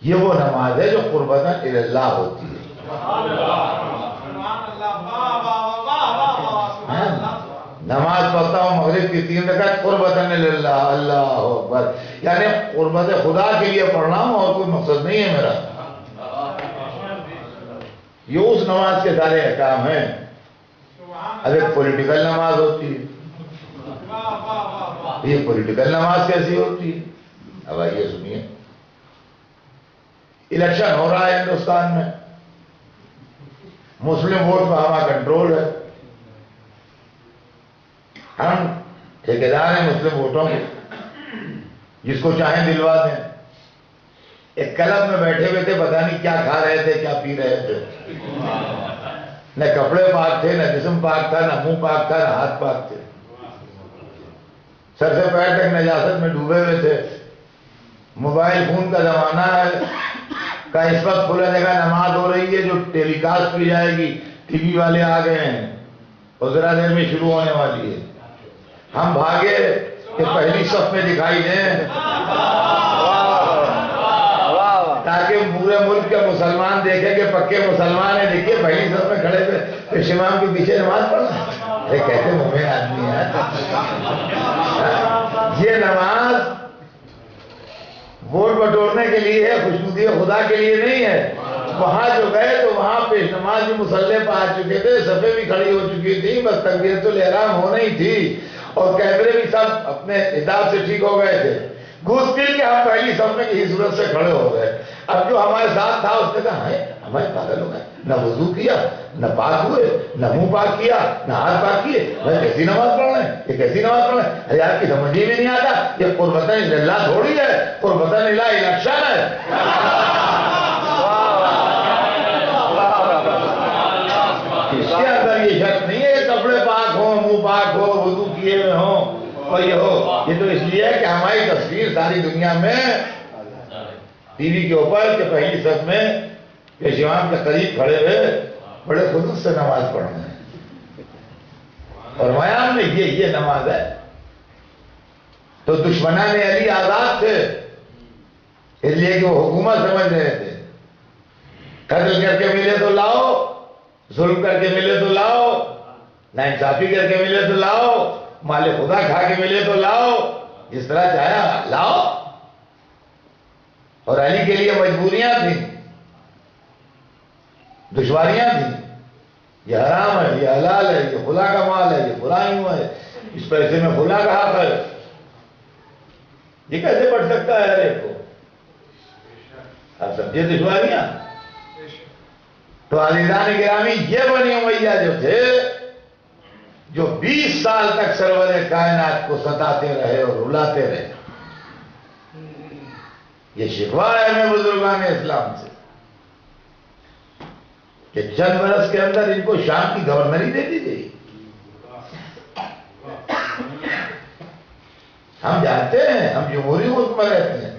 یہ وہ نماز ہے جو قربتاً اللہ ہوتی ہے۔ نماز پڑھتا ہوں مغرب کی 3 رکعت قربتاً اللہ، اللہ اکبر، یعنی قربت خدا کے لیے پڑھ رہا ہوں اور کوئی مقصد نہیں ہے میرا۔ یہ اس نماز کے سارے احکام ہیں۔ اب ایک پولیٹیکل نماز ہوتی ہے، یہ پولیٹیکل نماز کیسی ہوتی ہے؟ اب آئیے سنیے، الیکشن ہو رہا ہے ہندوستان میں، مسلم ووٹ کا ہمارا کنٹرول ہے، ہم ٹھیکیدار ہیں مسلم ووٹوں کے، جس کو چاہیں دلوا دیں۔ ایک کلب میں بیٹھے ہوئے تھے، پتہ نہیں کیا کھا رہے تھے، کیا پی رہے تھے، نہ کپڑے پاک تھے، نہ جسم پاک تھا، نہ منہ پاک تھا، نہ ہاتھ پاک تھے، سر سے پیر تک نجاست میں ڈوبے ہوئے تھے۔ موبائل فون کا زمانہ ہے، کہ اس وقت کھلا جگہ نماز ہو رہی ہے جو ٹیلی کاسٹ کی جائے گی، ٹی وی والے آ گئے ہیں اور ذرا دیر میں شروع ہونے والی ہے۔ ہم بھاگے کہ پہلی صف میں دکھائی دیں تاکہ پورے ملک کے مسلمان دیکھیں کہ پکے مسلمان ہیں، دیکھیے پہلی صف میں کھڑے ہوئے امام کے پیچھے نماز پڑھنا ہے، کیسے مومن آدمی ہے۔ یہ نماز ووٹ بٹورنے کے لیے ہے، خوشنودی خدا کے لیے نہیں ہے۔ وہاں جو گئے تو وہاں پیش نماز بھی مسلح پہ آ چکے تھے، صفیں بھی کھڑی ہو چکی تھی، بس تکبیرۃ الاحرام ہونا ہی تھی، اور کیمرے بھی سب اپنے حساب سے ٹھیک ہو گئے تھے۔ گھس پھر کے ہم پہلی صف میں کسی صورت سے کھڑے ہو گئے۔ اب جو ہمارے ساتھ تھا اس نے کہا ہے ہمارے پاگل ہو گئے، نہ وضو کیا، نہ پاک ہوئے، نہ منہ پاک کیا، نہ ہاتھ پاک کیے، بھائی کیسی نماز پڑھ رہے ہیں، یہ کیسی نماز پڑھ رہے ہیں؟ ارے آپ کی سمجھ ہی میں نہیں آتا، یہ قربتاً اللہ تھوڑی ہے، قربتاً اللہ الیکشن ہے۔ اس کے اندر یہ شرط نہیں ہے کہ کپڑے پاک ہوں، منہ پاک ہو، وضو کیے ہوئے ہوں، اور یہ تو اس لیے ہے کہ ہماری تصویر ساری دنیا میں ٹی وی کے اوپر کہ پہلی صف میں پیشوان کے قریب کھڑے ہوئے بڑے خلوص سے نماز پڑھنا ہے، اور میام میں یہ نماز ہے۔ تو دشمنان علی آزاد تھے اس لیے کہ وہ حکومت سمجھ رہے تھے، قتل کر کے ملے تو لاؤ، ظلم کر کے ملے تو لاؤ، ناانصافی کر کے ملے تو لاؤ، مال خدا کھا کے ملے تو لاؤ، جس طرح چاہیا لاؤ۔ اور علی کے لیے مجبوریاں تھیں، دشواریاں تھیں، یہ حرام ہے، یہ حلال ہے، یہ خدا کا مال ہے، یہ فلاں یوں ہے، اس پیسے میں خدا کا حق ہے۔ یہ کیسے پڑھ سکتا ہے ہر ایک کو؟ آپ سمجھے دشواریاں؟ تو عزیزان گرامی، یہ بنی امیہ جو تھے، جو 20 سال تک سرور کائنات کو ستاتے رہے اور رلاتے رہے، یہ شکوہ ہے ہمیں بزرگان اسلام سے کہ چند برس کے اندر ان کو شام کی گورنری دے دی گئی۔ ہم جانتے ہیں، ہم جمہوری ملک میں رہتے ہیں،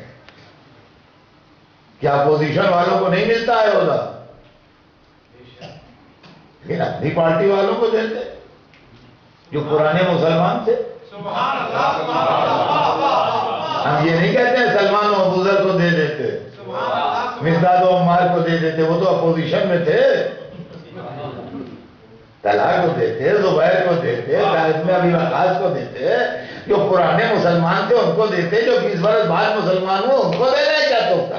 کیا اپوزیشن والوں کو نہیں ملتا ہے عہدہ، لیکن اپنی پارٹی والوں کو دیتے جو پرانے مسلمان تھے۔ سبحان اللہ سبحان اللہ، ہم یہ نہیں کہتے ہیں سلمان و ابوذر کو دے دیتے، مقداد و عمار کو دے دیتے، وہ تو اپوزیشن میں تھے۔ طلحہ کو دیتے، زبیر کو دیتے، ابن ابی وقاص کو دیتے، جو پرانے مسلمان تھے ان کو دیتے، جو 20 برس بعد مسلمان ہو ان کو دینا ہے، کیا تو کا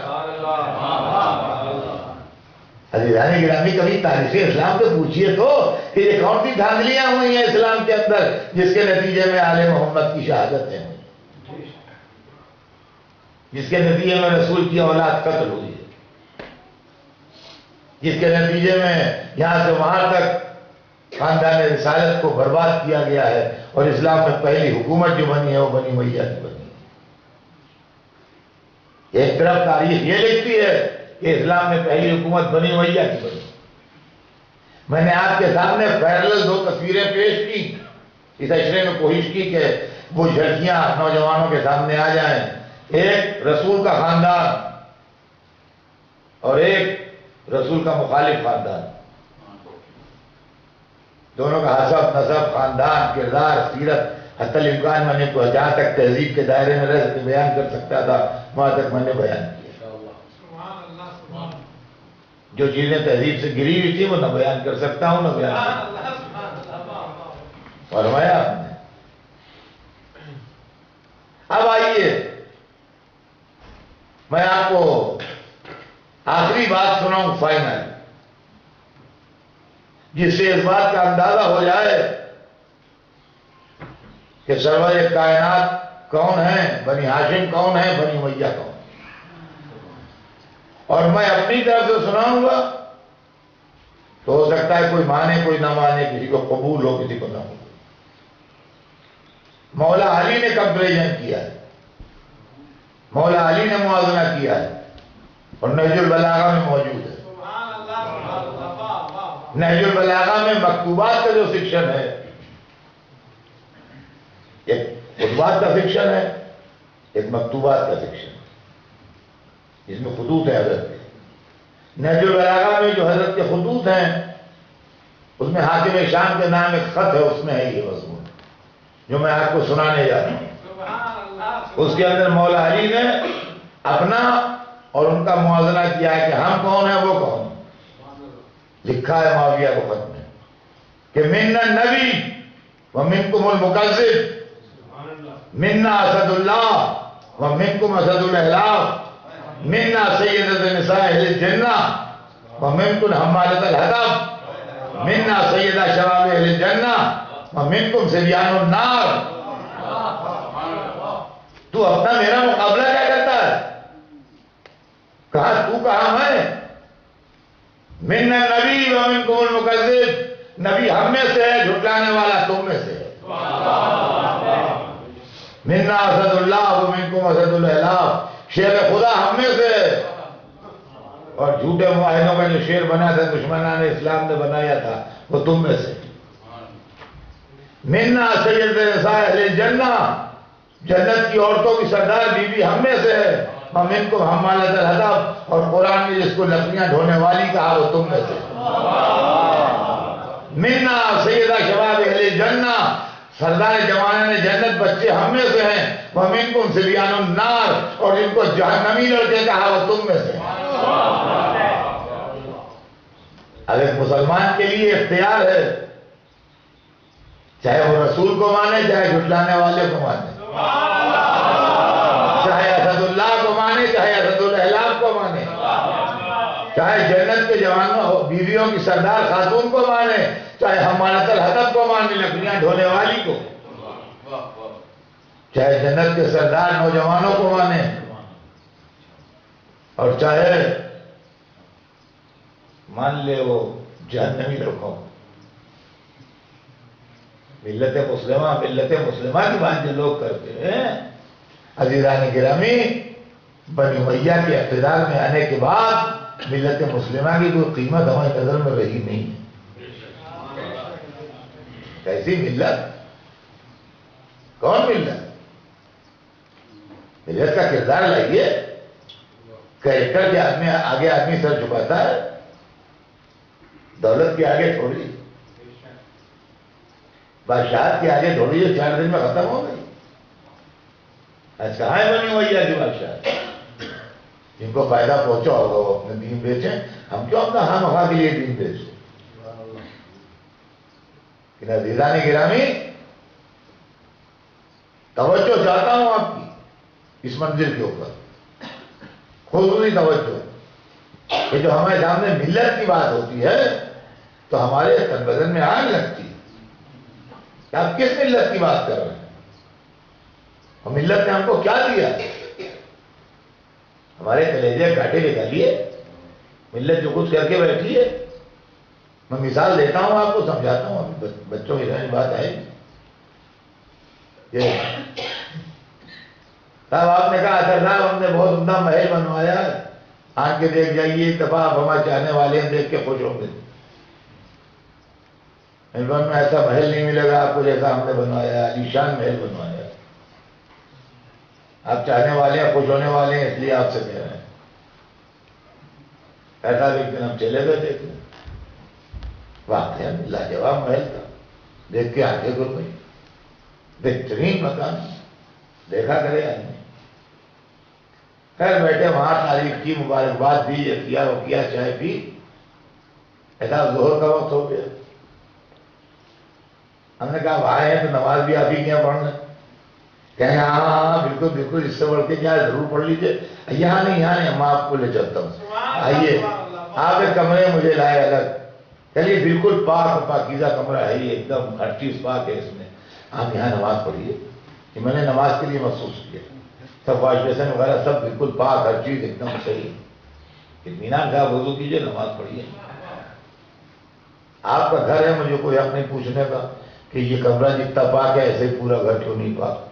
عزیزان گرامی، کبھی تاریخ اسلام سے پوچھئے تو کہ یہ کون سی دھاندلیاں ہوئی ہیں اسلام کے اندر جس کے نتیجے میں آل محمد کی شہادتیں ہوئی، جس کے نتیجے میں رسول کی اولاد قتل ہوئی ہے، جس کے نتیجے میں یہاں سے وہاں تک خاندان رسالت کو برباد کیا گیا ہے، اور اسلام میں پہلی حکومت جو بنی ہے وہ بنی امیہ کی بنی ہے۔ ایک طرف تاریخ یہ لکھتی ہے کہ اسلام میں پہلی حکومت بنی امیہ کی بنی۔ میں نے آپ کے سامنے پیرلل 2 تصویریں پیش کی، اس اشرے میں کوشش کی کہ وہ جھلکیاں نوجوانوں کے سامنے آ جائیں، ایک رسول کا خاندان اور ایک رسول کا مخالف خاندان، دونوں کا حسب نسب، خاندان، کردار، سیرت، حتی الامکان میں نے جہاں تک تہذیب کے دائرے میں رہ کے بیان کر سکتا تھا وہاں تک میں نے بیان کیا۔ سبحان اللہ سبحان جو چیزیں تہذیب سے گری ہوئی تھی وہ نہ بیان کر سکتا ہوں، نہ بیان کر اللہ سبحان اللہ۔ فرمایا آپ نے۔ اب آئیے میں آپ کو آخری بات سناؤں فائنل، جس سے اس بات کا اندازہ ہو جائے کہ سرور کائنات کون ہیں، بنی ہاشم کون ہیں، بنی امیہ کون، اور میں اپنی طرف سے سناؤں گا تو ہو سکتا ہے کوئی مانے کوئی نہ مانے، کسی کو قبول ہو کسی کو نہ ہو۔ مولا علی نے کمپیریزن کیا ہے، مولا علی نے موازنہ کیا ہے، اور نہج البلاغہ میں موجود ہے۔ سبحان اللہ سبحان اللہ، واہ واہ۔ نہج البلاغہ میں مکتوبات کا جو سیکشن ہے، ایک خطبات کا سیکشن ہے، ایک مکتوبات کا سیکشن ہے، جس میں خطوط ہے حضرت کے۔ نہج البلاغہ میں جو حضرت کے خطوط ہیں اس میں حاکم شام کے نام ایک خط ہے، اس میں ہے یہ مضمون جو میں آپ کو سنانے جا رہا ہوں۔ سبحان اللہ۔ اس کے اندر مولا علی نے اپنا اور ان کا موازنہ کیا ہے کہ ہم کون ہیں وہ کون ہیں۔ لکھا ہے معاویہ کو خط میں کہ منا النبی ومنکم المکذب، منا اسد اللہ ومنکم اسد الاحلاف، منا سیدۃ نساء اہل الجنہ ومنکم حمالۃ الحطب، منا سیدہ شباب اہل الجنہ ومنکم صبیان النار۔ تو اپنا میرا مقابلہ کیا کرتا ہے؟ کہا تو کہاں ہے؟ من النبی ومنکم المکذب، نبی ہم میں سے ہے، جھٹلانے والا تم میں سے ہے۔ منا اسد اللہ ومنکم اسد الاحلاف، شیر خدا ہم میں سے ہے، اور جھوٹے معاہدوں کا جو شیر بنا تھا دشمنان اسلام نے بنایا تھا وہ تم میں سے۔ منا سید نساء اہل جنہ، جنت کی عورتوں کی سردار بی بی ہم میں سے ہے، ومن کو حمالۃ الحطب، اور قرآن نے جس کو لکڑیاں ڈھونے والی کہا وہ تم میں سے۔ منا سیدہ شباب اہل جنہ، سردار جوانان جنت بچے ہم میں سے ہیں، ومنکم صبیان النار، اور جن کو جہنمی لڑکے کہا وہ تم میں سے ہیں۔ اب ایک مسلمان کے لیے اختیار ہے، چاہے وہ رسول کو مانے، چاہے جھٹلانے والے کو مانے، چاہے اسد اللہ کو مانے، چاہے اسد الاحلام کو مانے، چاہے جنت کے جوانوں بیویوں کی سردار خاتون کو مانے، چاہے حمالۃ الحطب کو مانے، لکڑیاں ڈھونے والی کو، چاہے جنت کے سردار نوجوانوں کو مانے، اور چاہے مان لے وہ جہنمی لڑکوں۔ ملت مسلمہ کی بات جو لوگ کرتے ہیں، عزیزان گرامی، بنی امیہ کے اقتدار میں آنے کے بعد ملت مسلمہ کی کوئی قیمت ہماری نظر میں رہی نہیں ہے۔ کیسی ملت؟ کون ملت؟ ملت کا کردار لائیے، کریکٹر کے آگے آدمی سر جھکاتا ہے، دولت کے آگے تھوڑی، بادشاہت کے آگے تھوڑی، جو 4 دن میں ختم ہو گئی۔ آج کہاں ہے بنی امیہ کی بادشاہ؟ جن کو فائدہ پہنچا ہوگا وہ اپنے دین بیچیں، ہم کیوں اپنا خواہ مخواہ کے لیے دین بیچیں؟ کہ عزیزان گرامی، توجہ چاہتا ہوں آپ کی اس منزل کے اوپر، خصوصی توجہ، کہ جو ہمارے سامنے ملت کی بات ہوتی ہے تو ہمارے تن بدن میں آگ لگتی ہے کہ آپ کس ملت کی بات کر رہے ہیں، اور ملت نے ہم کو کیا دیا؟ ہمارے کلیجے کاٹے نکالیے، ملت جو کچھ کر کے بیٹھی ہے۔ میں مثال دیتا ہوں آپ کو، سمجھاتا ہوں، ابھی بچوں کی رہنے بات آئے گی۔ صاحب آپ نے کہا اثر صاحب ہم نے بہت عمدہ محل بنوایا ہے، آن کے دیکھ جائیے، اتفاق ہمارے چاہنے والے ہیں، دیکھ کے خوش ہوں گے۔ ملبورن میں ایسا محل نہیں ملے گا آپ کو جیسا ہم نے بنوایا، عالیشان محل بنوایا۔ آپ چاہنے والے ہیں، خوش ہونے والے ہیں، اس لیے آپ سے کہہ رہے ہیں۔ ایسا ایک دن ہم چلے گئے دیکھنے، واقعہ لاجواب محل تھا، دیکھ کے آگے گر گئی، بہترین مکان، دیکھا کرے آدمی۔ خیر بیٹھے وہاں، تعریف کی، مبارکباد دی، یہ کیا وہ کیا، چائے پی، ایسا ظہر کا وقت ہو گیا۔ ہم نے کہا آئے ہیں تو نماز بھی آپ ہی کیا پڑھنا؟ کہیں ہاں بالکل بالکل، اس سے بڑھ کے کیا، ضرور پڑھ لیجیے۔ یہاں نہیں میں آپ کو لے چلتا ہوں، آئیے آپ ایک کمرے مجھے لائے الگ، چلیے بالکل پاک و پاکیزہ کمرہ ہے یہ، ایک دم ہر چیز پاک ہے اس میں، آپ یہاں نماز پڑھیے۔ کہ میں نے نماز کے لیے محسوس کیا، سب واش بیسن وغیرہ سب بالکل پاک، ہر چیز ایک دم صحیح، اطمینان کا وضو کیجیے، نماز پڑھیے۔ آپ کا گھر ہے، مجھے کوئی حق نہیں پوچھنے کا کہ یہ کمرہ جتنا پاک ہے ایسے ہی پورا گھر کیوں نہیں پاک۔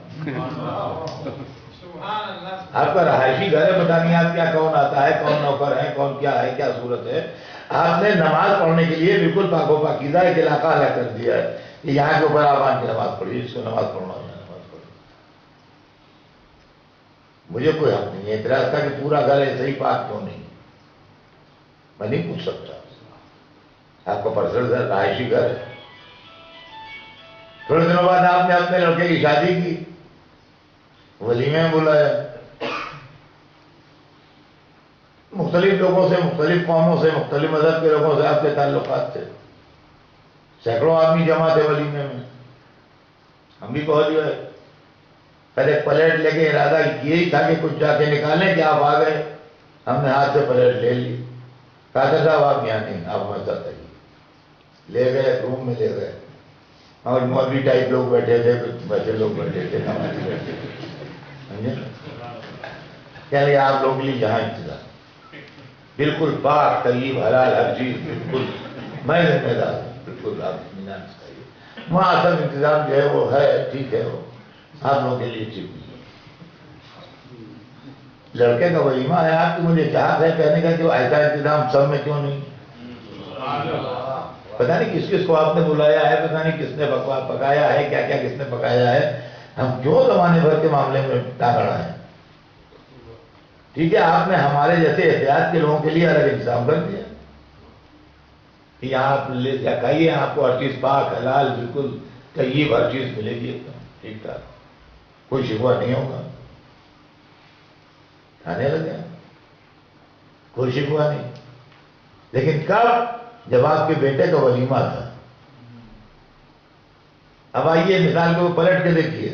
آپ کا رہائشی گھر ہے، پتہ نہیں آپ کیا، کون آتا ہے، کون نوکر ہے، کون کیا ہے، کیا صورت ہے۔ آپ نے نماز پڑھنے کے لیے بالکل پاک و پاکیزہ ایک علاقہ الگ کر دیا ہے کہ یہاں کے اوپر آپ آن کی نماز پڑھیے، جس کو نماز پڑھنا ہوتا ہے نماز پڑھیے۔ مجھے کوئی حق نہیں ہے اعتراض کا کہ پورا گھر ایسے ہی پاک کیوں نہیں، میں نہیں پوچھ سکتا۔ آپ کا پرسنل گھر، رہائشی گھر ہے۔ تھوڑے دنوں بعد آپ نے اپنے لڑکے کی شادی کی، ولیمے میں بلایا، مختلف لوگوں سے، مختلف قوموں سے، مختلف مذہب کے لوگوں سے آپ کے تعلقات تھے، سینکڑوں آدمی جمع تھے ولیمے میں، ہم بھی پہنچ گئے۔ پہلے پلیٹ لے کے ارادہ یہی تھا کہ کچھ جا کے نکالیں کہ آپ آ گئے، ہم نے ہاتھ سے پلیٹ لے لی، کہا تھا صاحب آپ یہاں نہیں، آپ ہمارے ساتھ آئیے، لے گئے روم میں، لے گئے، اور مولوی ٹائپ لوگ بیٹھے تھے، کچھ بچے لوگ بیٹھے تھے، سمجھے؟ کہہ رہے آپ لوگوں کے لیے یہاں انتظام بالکل پاک، طیب، حلال، ہر چیز بالکل، میں ذمہ دار ہوں، بالکل آپ اطمینان سے کھائیے۔ وہاں اصل انتظام جو ہے وہ ہے، ٹھیک ہے، وہ آپ لوگوں کے لیے ٹھیک ہے۔ لڑکے کا ولیمہ ہے، آپ کی مجھے چاہت ہے کہنے کا کہ وہ ایسا انتظام سب میں کیوں نہیں؟ پتہ نہیں کس کس کو آپ نے بلایا ہے، پتہ نہیں کس نے پکایا ہے، کیا کیا کس نے پکایا ہے، ہم کیوں زمانے بھر کے معاملے میں ٹاکڑا ہے؟ ٹھیک ہے، آپ نے ہمارے جیسے احتیاط کے لوگوں کے لیے الگ انتظام کر دیا کہ یہاں آپ لے جا کھائیے، آپ کو ہر چیز پاک حلال بالکل طیب ہر چیز ملے گی، ایک دم ٹھیک ٹھاک، کوئی شکوہ نہیں ہوگا، کھانے لگے کوئی شکوہ نہیں۔ لیکن کب؟ جب آپ کے بیٹے کا ولیمہ تھا۔ اب آئیے مثال کو پلٹ کے دیکھیے،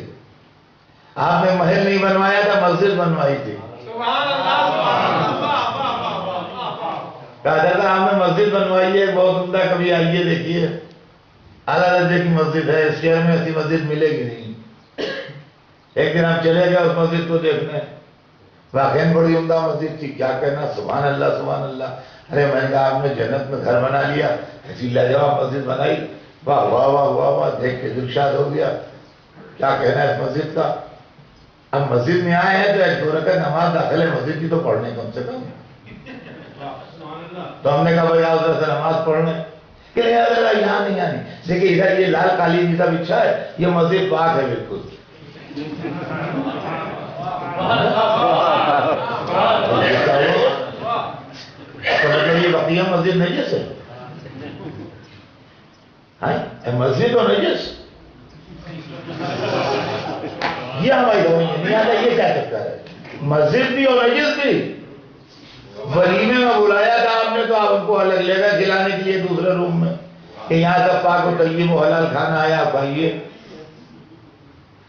آپ نے محل نہیں بنوایا تھا، مسجد بنوائی تھی، سبحان اللہ سبحان اللہ، واہ واہ واہ واہ واہ۔ کہا جاتا آپ نے مسجد بنوائی ہے بہت عمدہ، کبھی آئیے دیکھیے، اعلیٰ درجے کی مسجد ہے، اس شہر میں ایسی مسجد ملے گی نہیں۔ ایک دن ہم چلے گئے اس مسجد کو دیکھنے، واقعی بڑی عمدہ مسجد تھی، کیا کہنا، سبحان اللہ سبحان اللہ۔ ارے میں نے کہا آپ نے جنت میں گھر بنا لیا، ایسی لاجواب مسجد بنائی، واہ واہ واہ واہ واہ، دیکھ کے دل شاد ہو گیا، کیا کہنا ہے اس مسجد کا۔ اب مسجد میں آئے ہیں تو ایک 2 رکعت نماز داخل ہے مسجد کی تو پڑھنے کم سے کم، تو ہم نے کہا بھائی آپ سے نماز پڑھنے کہ یہاں نہیں، دیکھیے ادھر یہ لال قالین جیسا بچھا ہے، یہ مسجد پاک ہے بالکل۔ یہ بقیہ مسجد نجس ہے؟ مسجد اور نجس، یہ ہماری سمجھ میں نہیں آتا، یہ کیا چکر ہے؟ مسجد بھی اور نجس بھی۔ ولیمے میں بلایا تھا آپ نے تو آپ ان کو الگ لے گئے کھلانے کے لیے دوسرے روم میں کہ یہاں سب پاک و طیب و حلال کھانا آیا، آپ آئیے۔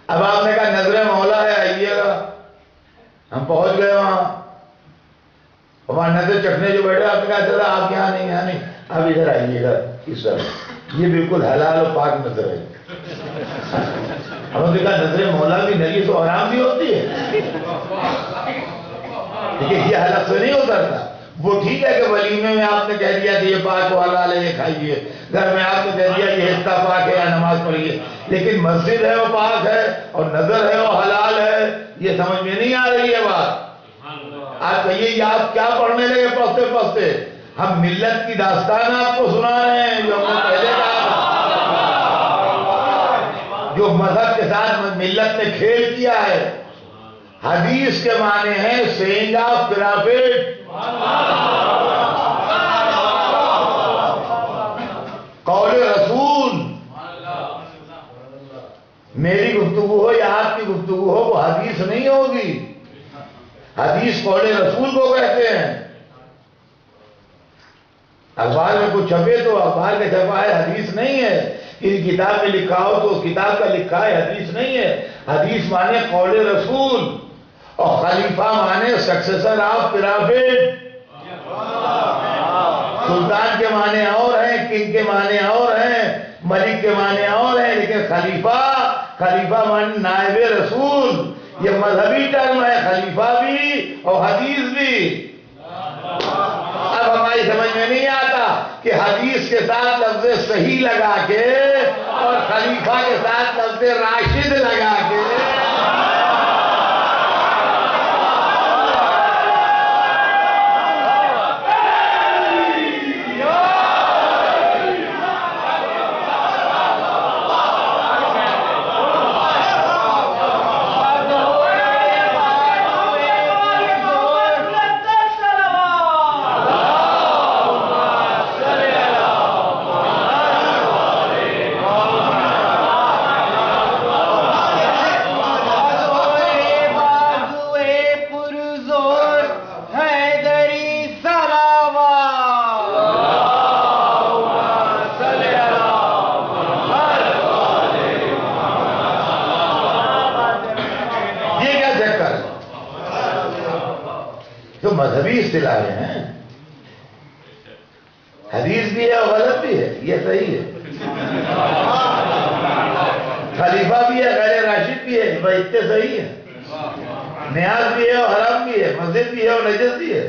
اب آپ نے کہا نظر مولا ہے آئیے گا، ہم پہنچ گئے وہاں نظر چکھنے جو بیٹھے، آپ نے کہا چلا آپ یہاں نہیں، اب ادھر آئیے گا اس طرح، یہ بالکل حلال و پاک نظر ہے۔ ہم نے کہا نظر مولا بھی نجس و حرام بھی ہوتی ہے، لیکن یہ حلق سے نہیں اترتا۔ وہ ٹھیک ہے کہ ولیمے میں آپ نے کہہ دیا کہ یہ پاک و حلال ہے، یہ کھائیے، گھر میں آپ نے کہہ دیا یہ حصہ پاک ہے یا نماز پڑھیے، لیکن مسجد ہے وہ پاک ہے اور نظر ہے وہ حلال ہے، یہ سمجھ میں نہیں آ رہی ہے بات۔ آپ کہیے یہ آپ کیا پڑھنے لگے پڑھتے پڑھتے؟ ہم ملت کی داستان آپ کو سنا رہے ہیں جو ہم نے پہلے کہا، جو مذہب کے ساتھ ملت نے کھیل کیا ہے۔ حدیث کے معنی ہیں سینگ آف پرافٹ، قول رسول۔ میری گفتگو ہو یا آپ کی گفتگو ہو وہ حدیث نہیں ہوگی، حدیث قول رسول کو کہتے ہیں۔ اخبار میں کچھ چھپے تو اخبار کا چھپا ہے، حدیث نہیں ہے۔ کسی کتاب میں لکھا ہو تو اس کتاب کا لکھا ہے، حدیث نہیں ہے۔ حدیث مانے قول رسول، اور خلیفہ مانے سکسیسر آف پرافٹ۔ سلطان کے معنی اور ہیں، کنگ کے معنی اور ہیں، ملک کے معنی اور ہیں، لیکن خلیفہ مانے نائب رسول۔ یہ مذہبی ٹرم ہے، خلیفہ بھی اور حدیث بھی۔ اب ہماری سمجھ میں نہیں آتا کہ حدیث کے ساتھ لفظ صحیح لگا کے اور خلیفہ کے ساتھ لفظ راشد لگا کے مذہبی اصطلاحیں ہیں۔ حدیث بھی ہے اور غلط بھی ہے، یہ صحیح ہے۔ خلیفہ بھی ہے، غیر راشد بھی ہے، بھائی اتنے صحیح ہے۔ نیاز بھی ہے اور حرام بھی ہے، مسجد بھی ہے اور نجس بھی ہے۔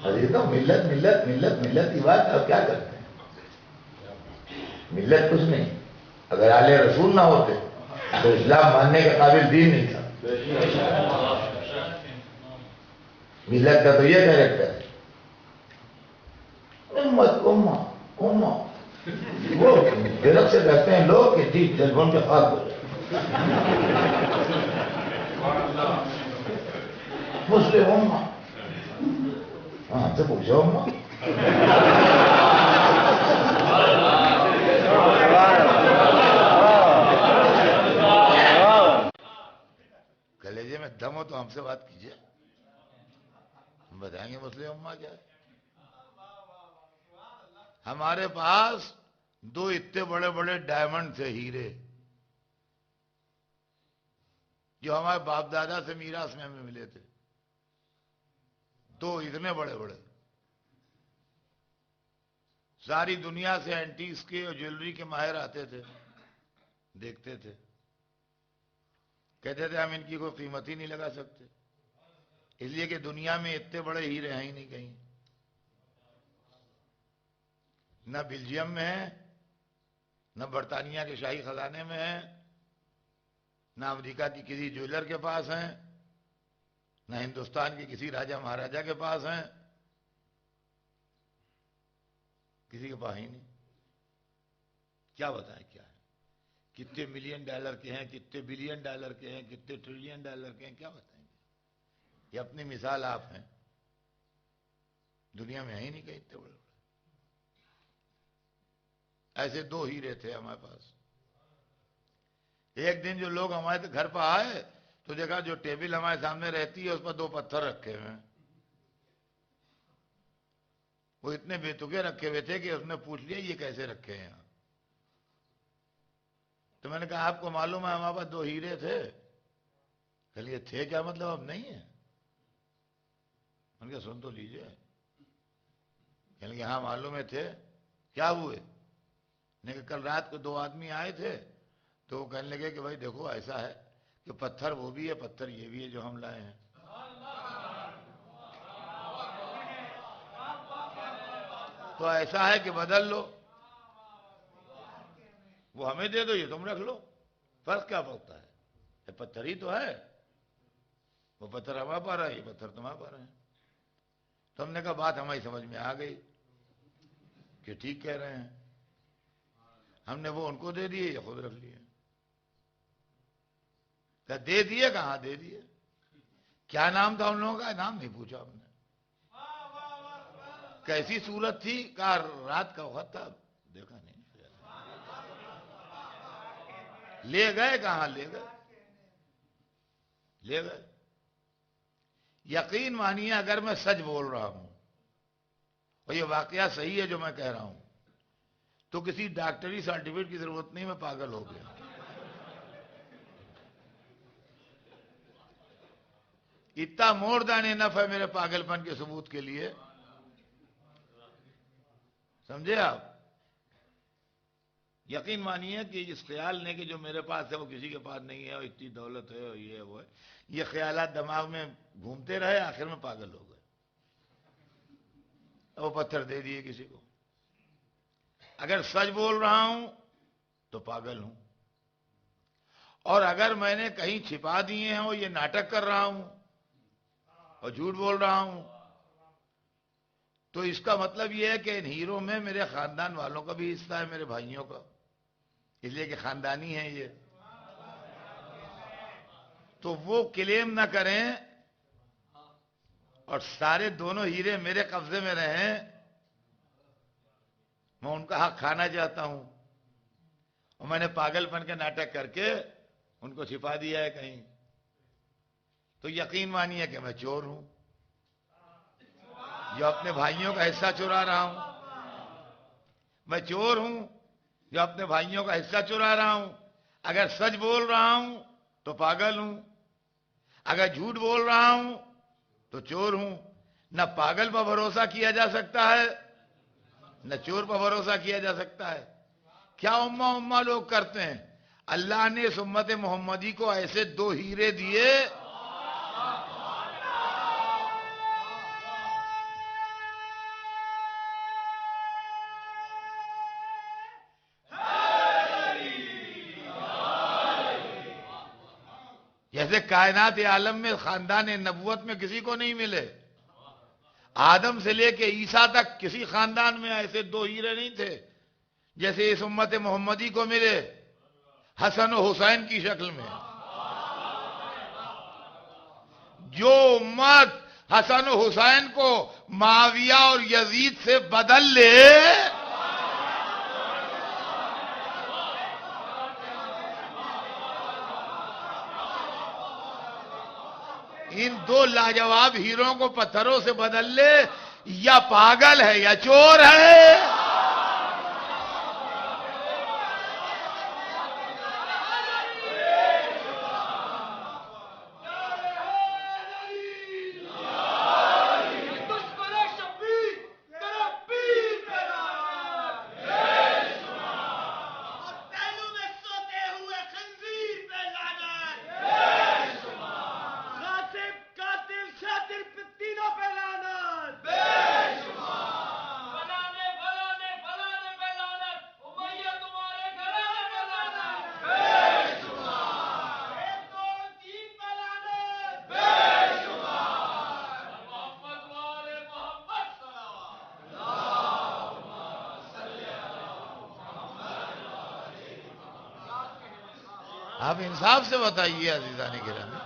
حدیث تو ملت ملت ملت ملت کی بات، اب کیا کرتے ہیں؟ ملت کچھ نہیں، اگر آل رسول نہ ہوتے تو اسلام ماننے کے قابل دین نہیں تھا۔ ملت کا تو یہ کیریکٹر ہے، امت امہ امہ وہ گرد سے کہتے ہیں لوگ کہ جی ٹیلی فون کے خاص ہو جائے مسلم امہ. ہاں تو پوچھو امہ. کلیجے میں دم ہو تو ہم سے بات کیجئے، ہم بتائیں گے مسلم امہ کیا ہے. ہمارے پاس 2 اتنے بڑے بڑے ڈائمنڈ تھے، ہیرے، جو ہمارے باپ دادا سے میراث میں ہمیں ملے تھے. 2 اتنے بڑے بڑے. ساری دنیا سے اینٹیکس کے اور جیولری کے ماہر آتے تھے، دیکھتے تھے، کہتے تھے ہم ان کی کوئی قیمت ہی نہیں لگا سکتے، اس لیے کہ دنیا میں اتنے بڑے ہیرے ہیں ہی نہیں کہیں. نہ بیلجیم میں ہے، نہ برطانیہ کے شاہی خزانے میں ہے، نہ امریکہ کی کسی جویلر کے پاس ہیں، نہ ہندوستان کے کسی راجہ مہاراجہ کے پاس ہیں، کسی کے پاس ہی نہیں. کیا بتائیں کیا ہے؟ کتنے ملین ڈالر کے ہیں، کتنے بلین ڈالر کے ہیں، کتنے ٹریلین ڈالر کے ہیں، کیا بتائیں گے؟ یہ اپنی مثال آپ ہیں، دنیا میں ہے ہی نہیں کہیں اتنے بڑے بڑے. ایسے 2 ہیرے تھے ہمارے پاس. ایک دن جو لوگ ہمارے گھر پہ آئے تو دیکھا جو ٹیبل ہمارے سامنے رہتی ہے اس پر 2 پتھر رکھے ہوئے ہیں. وہ اتنے بے تکے رکھے ہوئے تھے کہ اس نے پوچھ لیا یہ کیسے رکھے ہیں یہاں. تو میں نے کہا آپ کو معلوم ہے ہمارے پاس 2 ہیرے تھے. کہ لیے تھے کیا مطلب اب نہیں ہے؟ میں نے کہا سن تو لیجئے. کہنے لگے ہاں معلوم ہے تھے. کیا ہوئے؟ نے کہا کل رات کو 2 آدمی آئے تھے تو وہ کہنے لگے کہ بھائی دیکھو ایسا ہے کہ پتھر وہ بھی ہے، پتھر یہ بھی ہے جو ہم لائے ہیں. تو ایسا ہے کہ بدل لو، وہ ہمیں دے دو یہ تم رکھ لو، فرق کیا پڑتا ہے؟ یہ پتھر ہی تو ہے، وہ پتھر ہمارے پا رہا ہے، یہ پتھر تمہارے پا رہے ہیں. تو ہم نے کہا بات ہماری سمجھ میں آ گئی کہ ٹھیک کہہ رہے ہیں. ہم نے وہ ان کو دے دیے، یہ خود رکھ لیے. کہ دے دیے؟ کہاں دے دیے. کیا نام تھا ان لوگوں کا؟ نام نہیں پوچھا ہم نے. کیسی صورت تھی؟ کہا رات کا وقت تھا، دیکھا نہیں. لے گئے. کہاں لے گئے؟ لے گئے. یقین مانیے اگر میں سچ بول رہا ہوں اور یہ واقعہ صحیح ہے جو میں کہہ رہا ہوں تو کسی ڈاکٹری سرٹیفکیٹ کی ضرورت نہیں، میں پاگل ہو گیا. اتنا مور دین انف ہے میرے پاگل پن کے ثبوت کے لیے. سمجھے آپ؟ یقین مانیے کہ اس خیال نے کہ جو میرے پاس ہے وہ کسی کے پاس نہیں ہے، اور اتنی دولت ہے اور یہ وہ ہے، یہ خیالات دماغ میں گھومتے رہے، آخر میں پاگل ہو گئے. وہ پتھر دے دیے کسی کو. اگر سچ بول رہا ہوں تو پاگل ہوں، اور اگر میں نے کہیں چھپا دیے ہیں اور یہ ناٹک کر رہا ہوں اور جھوٹ بول رہا ہوں تو اس کا مطلب یہ ہے کہ ان ہیروں میں میرے خاندان والوں کا بھی حصہ ہے، میرے بھائیوں کا، اس لیے کہ خاندانی ہیں یہ. تو وہ کلیم نہ کریں اور سارے دونوں ہیرے میرے قبضے میں رہیں، میں ان کا حق کھانا چاہتا ہوں. اور میں نے پاگل پن کے ناٹک کر کے ان کو چھپا دیا ہے کہیں. تو یقین مانیے کہ میں چور ہوں جو اپنے بھائیوں کا حصہ چرا رہا ہوں. میں چور ہوں جو اپنے بھائیوں کا حصہ چرا رہا ہوں. اگر سچ بول رہا ہوں تو پاگل ہوں، اگر جھوٹ بول رہا ہوں تو چور ہوں. نہ پاگل پر بھروسہ کیا جا سکتا ہے، نہ چور پر بھروسہ کیا جا سکتا ہے. کیا امہ لوگ کرتے ہیں. اللہ نے اس امت محمدی کو ایسے 2 ہیرے دیے جیسے کائنات عالم میں خاندان نبوت میں کسی کو نہیں ملے. آدم سے لے کے عیسیٰ تک کسی خاندان میں ایسے دو ہیرے نہیں تھے جیسے اس امت محمدی کو ملے حسن و حسین کی شکل میں. جو امت حسن و حسین کو معاویہ اور یزید سے بدل لے ان دو لاجواب ہیروں کو پتھروں سے بدل لے یا پاگل ہے یا چور ہے. آپ انصاف سے بتائیے عزیزان گرامی.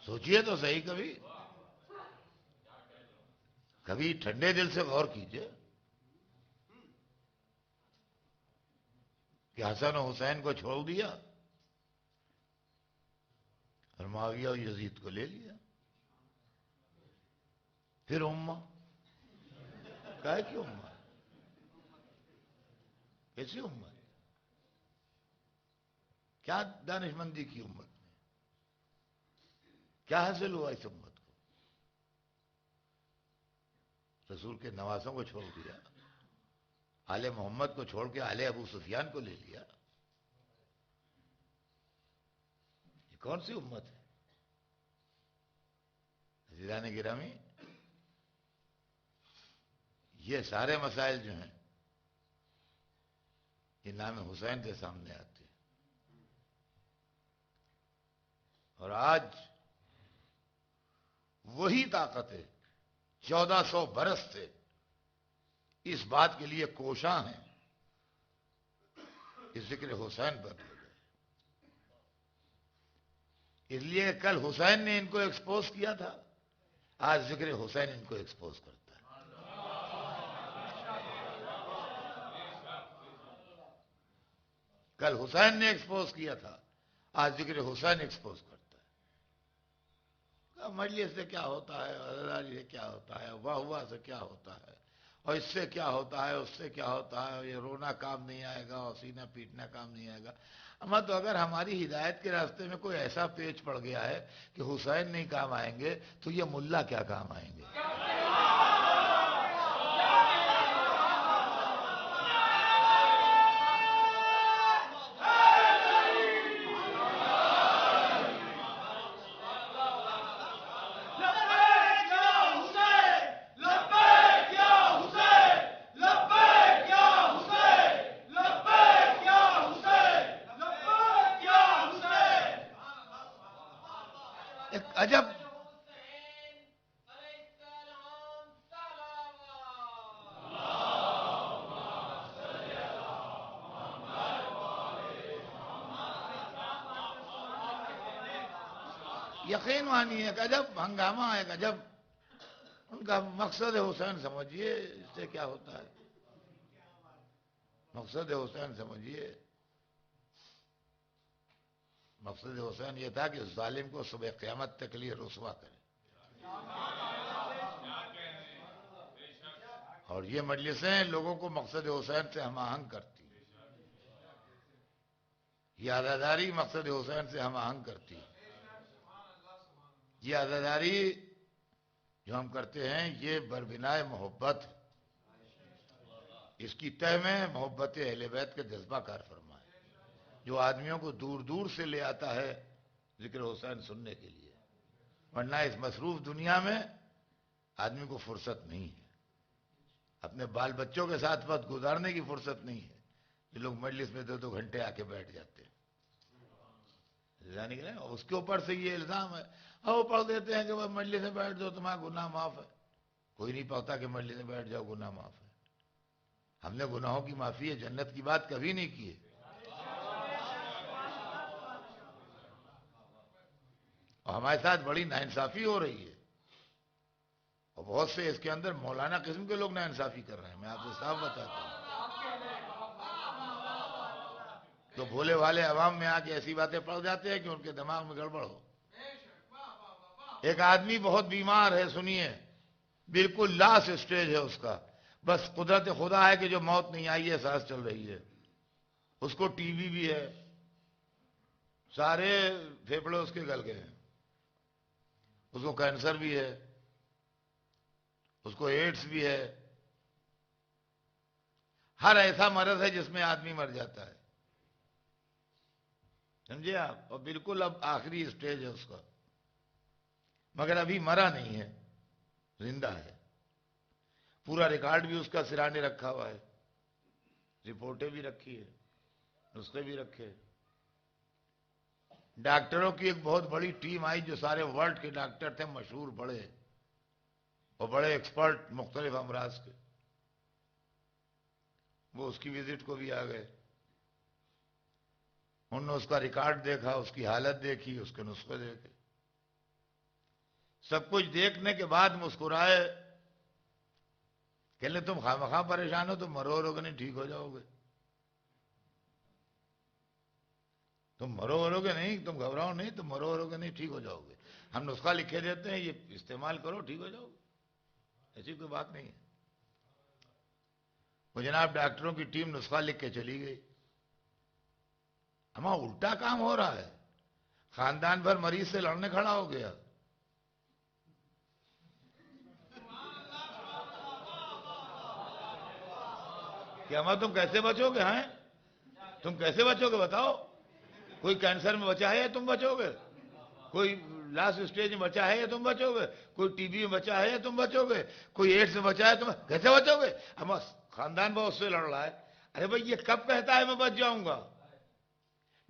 سوچئے تو صحیح کبھی ٹھنڈے دل سے غور کیجئے کہ حسن و حسین کو چھوڑ دیا اور معاویہ اور یزید کو لے لیا. پھر امہ کہا کہ امہ کیسی امت؟ کیا دانش مندی کی امت میں کیا حاصل ہوا اس امت کو؟ رسول کے نواسوں کو چھوڑ دیا، آل محمد کو چھوڑ کے آل ابو سفیان کو لے لیا. یہ کون سی امت ہے؟ عزیزان گرامی، یہ سارے مسائل جو ہیں یہ نام حسین کے سامنے آتے ہیں. اور آج وہی طاقتیں 1400 برس سے اس بات کے لیے کوشاں ہیں کہ ذکر حسین پر ہو جائے. اس لیے کل حسین نے ان کو ایکسپوز کیا تھا، آج ذکر حسین ان کو ایکسپوز کرتا ہے. کل حسین نے ایکسپوز کیا تھا، آج ذکر حسین ایکسپوز کرتا ہے. مجلس سے کیا ہوتا ہے، عزاداری سے کیا ہوتا ہے، واہ واہ سے کیا ہوتا ہے، اور اس سے کیا ہوتا ہے، اس سے کیا ہوتا ہے، یہ رونا کام نہیں آئے گا اور سینہ پیٹنا کام نہیں آئے گا. اما تو اگر ہماری ہدایت کے راستے میں کوئی ایسا پیچ پڑ گیا ہے کہ حسین نہیں کام آئیں گے تو یہ ملا کیا کام آئیں گے؟ ایک عجب یقین مانیے، ایک عجب ہنگامہ، ایک عجب ان کا مقصد حسین سمجھیے اس سے کیا ہوتا ہے. مقصد حسین سمجھیے، مقصد حسین یہ تھا کہ ظالم کو صبح قیامت تک لیے رسوا کرے. اور یہ مجلسیں لوگوں کو مقصد حسین سے ہم آہنگ کرتی، یہ عزاداری مقصد حسین سے ہم آہنگ کرتی. یہ عزاداری جو ہم کرتے ہیں یہ بربنائے محبت، اس کی تہ میں محبت اہل بیت کے جذبہ کار فرمائے جو آدمیوں کو دور دور سے لے آتا ہے ذکر حسین سننے کے لیے. ورنہ اس مصروف دنیا میں آدمی کو فرصت نہیں ہے، اپنے بال بچوں کے ساتھ وقت گزارنے کی فرصت نہیں ہے. یہ لوگ مجلس میں 2 گھنٹے آ کے بیٹھ جاتے ہیں. یعنی کہ اس کے اوپر سے یہ الزام ہے، اور وہ پڑھ دیتے ہیں کہ وہ مجلس میں بیٹھ جاؤ تمہارا گناہ معاف ہے. کوئی نہیں پڑھتا کہ مجلس میں بیٹھ جاؤ گناہ معاف ہے. ہم نے گناہوں کی معافی ہے، جنت کی بات کبھی نہیں کی ہے. اور ہمارے ساتھ بڑی ناانصافی ہو رہی ہے، اور بہت سے اس کے اندر مولانا قسم کے لوگ ناانصافی کر رہے ہیں. میں آپ سے صاف بتاتا ہوں. تو بھولے والے عوام میں آ کے ایسی باتیں پڑھ جاتے ہیں کہ ان کے دماغ میں گڑبڑ ہو. ایک آدمی بہت بیمار ہے، سنیے، بالکل لاسٹ اسٹیج ہے اس کا، بس قدرت خدا ہے کہ جو موت نہیں آئی ہے، سانس چل رہی ہے. اس کو ٹی بی بھی ہے، سارے پھیپھڑے اس کے گل گئے ہیں. اس کو کینسر بھی ہے، اس کو ایڈس بھی ہے. ہر ایسا مرض ہے جس میں آدمی مر جاتا ہے، سمجھے آپ. اور بالکل اب آخری اسٹیج ہے اس کا، مگر ابھی مرا نہیں ہے، زندہ ہے. پورا ریکارڈ بھی اس کا سرانے رکھا ہوا ہے، رپورٹیں بھی رکھی ہے، نسخے بھی رکھے. ڈاکٹروں کی ایک بہت بڑی ٹیم آئی جو سارے ورلڈ کے ڈاکٹر تھے، مشہور بڑے اور بڑے ایکسپرٹ مختلف امراض کے. وہ اس کی وزٹ کو بھی آ گئے. انہوں نے اس کا ریکارڈ دیکھا، اس کی حالت دیکھی، اس کے نسخے دیکھے. سب کچھ دیکھنے کے بعد مسکرائے، کہ لیں تم خواہ پریشان ہو، تم مرو گے نہیں، ٹھیک ہو جاؤ گے. تم مرو گے نہیں، تم گھبراؤ نہیں، تم مرو گے نہیں، ٹھیک ہو جاؤ گے. ہم نسخہ لکھے دیتے ہیں، یہ استعمال کرو، ٹھیک ہو جاؤ گے. ایسی کوئی بات نہیں ہے. وہ جناب ڈاکٹروں کی ٹیم نسخہ لکھ کے چلی گئی. ہمارا الٹا کام ہو رہا ہے، خاندان بھر مریض سے لڑنے کھڑا ہو گیا. کہ ہمارا تم کیسے بچو گے؟ ہیں تم کیسے بچو گے بتاؤ؟ کوئی کینسر میں بچا ہے یا تم بچو گے؟ کوئی لاسٹ اسٹیج میں بچا ہے یا تم بچو گے؟ کوئی ٹی بی میں بچا ہے یا تم بچو گے؟ کوئی ایڈس میں بچا ہے تم کیسے بچو گے؟ ہم خاندان بہت سے لڑ رہا ہے. ارے بھائی یہ کب کہتا ہے میں بچ جاؤں گا؟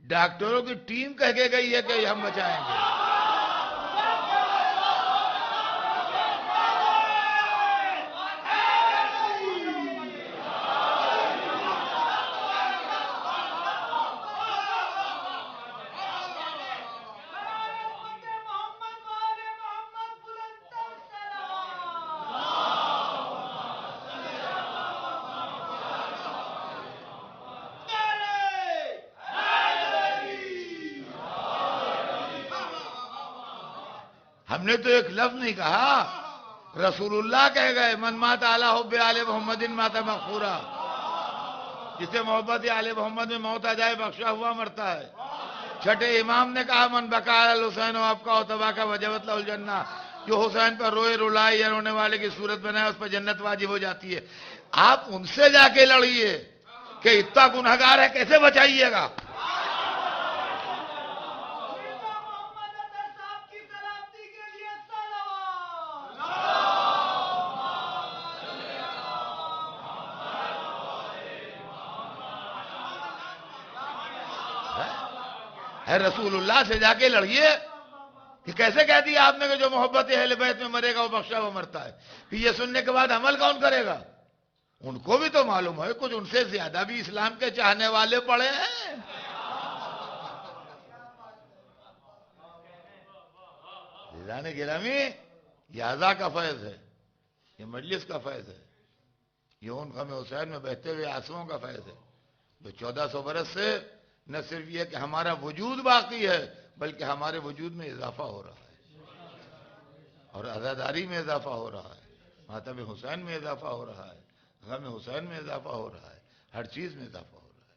ڈاکٹروں کی ٹیم کہہ کے گئی ہے کہ ہم بچائیں گے. ہم نے تو ایک لفظ نہیں کہا، رسول اللہ کہہ گئے، من مات علی حب آل محمد مات مغفورا. جسے محبت آل محمد میں موت آ جائے بخشا ہوا مرتا ہے. چھٹے امام نے کہا من بقا علی الحسین و آپ کا اتبا کا وجبت له الجنہ، جو حسین پر روئے رلائے یا رونے والے کی صورت بنائے اس پر جنت واجب ہو جاتی ہے. آپ ان سے جا کے لڑیے کہ اتنا گنہگار ہے، کیسے بچائیے گا؟ ہے رسول اللہ سے جا کے لڑیے کہ کیسے کہہ دیا آپ نے کہ جو محبت اہل بیت میں مرے گا وہ بخشا وہ مرتا ہے. پھر یہ سننے کے بعد عمل کون کرے گا؟ ان کو بھی تو معلوم ہے کچھ ان سے زیادہ بھی اسلام کے چاہنے والے پڑے ہیں. عزیزان گرامی، یہ عزا کا فیض ہے، یہ مجلس کا فیض ہے، یہ ان غم حسین میں بہتے ہوئے آنسوؤں کا فیض ہے، جو 1400 برس سے نہ صرف یہ کہ ہمارا وجود باقی ہے بلکہ ہمارے وجود میں اضافہ ہو رہا ہے، اور عزاداری میں اضافہ ہو رہا ہے، ماتم حسین میں اضافہ ہو رہا ہے، غم حسین میں اضافہ ہو رہا ہے، ہر چیز میں اضافہ ہو رہا ہے.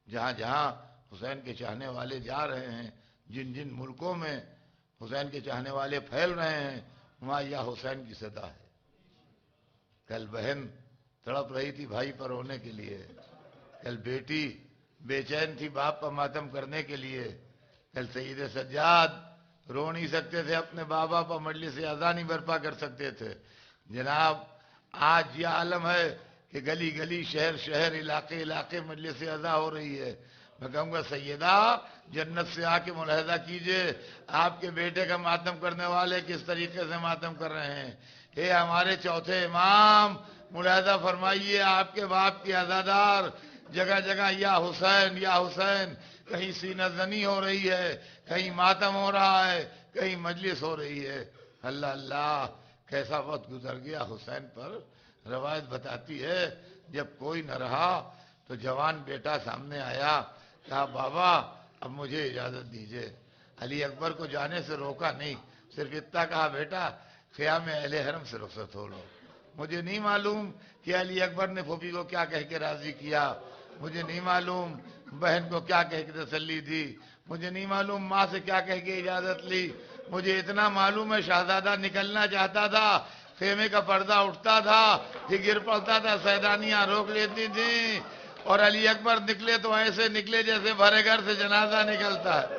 جہاں جہاں حسین کے چاہنے والے جا رہے ہیں، جن جن ملکوں میں حسین کے چاہنے والے پھیل رہے ہیں، وہاں یا حسین کی صدا ہے. کل بہن تڑپ رہی تھی بھائی پر رونے کے لیے، کل بیٹی بے چین تھی باپ پر ماتم کرنے کے لیے، کل سید سجاد رو نہیں سکتے تھے اپنے بابا پر، مجلس اذان نہیں برپا کر سکتے تھے. جناب آج یہ عالم ہے کہ گلی گلی شہر شہر علاقے علاقے مجلس اذان ہو رہی ہے. میں کہوں گا سیدہ جنت سے آ کے ملاحظہ کیجئے آپ کے بیٹے کا ماتم کرنے والے کس طریقے سے ماتم کر رہے ہیں. اے ہمارے چوتھے امام ملاحظہ فرمائیے آپ کے باپ کی عزادار جگہ جگہ یا حسین کہیں سینہ زنی ہو رہی ہے، کہیں ماتم ہو رہا ہے، کہیں مجلس ہو رہی ہے. اللہ اللہ کیسا وقت گزر گیا حسین پر. روایت بتاتی ہے جب کوئی نہ رہا تو جوان بیٹا سامنے آیا، کہا بابا اب مجھے اجازت دیجئے. علی اکبر کو جانے سے روکا نہیں، صرف اتنا کہا بیٹا خیام اہل حرم سے رخصت ہو لو. مجھے نہیں معلوم کہ علی اکبر نے پھوپھی کو کیا کہہ کے راضی کیا، مجھے نہیں معلوم بہن کو کیا کہہ کے تسلی دی، مجھے نہیں معلوم ماں سے کیا کہہ کے اجازت لی. مجھے اتنا معلوم ہے شہزادہ نکلنا چاہتا تھا، خیمے کا پردہ اٹھتا تھا کہ گر پڑتا تھا، سیدانیاں روک لیتی تھیں، اور علی اکبر نکلے تو ایسے نکلے جیسے بھرے گھر سے جنازہ نکلتا ہے،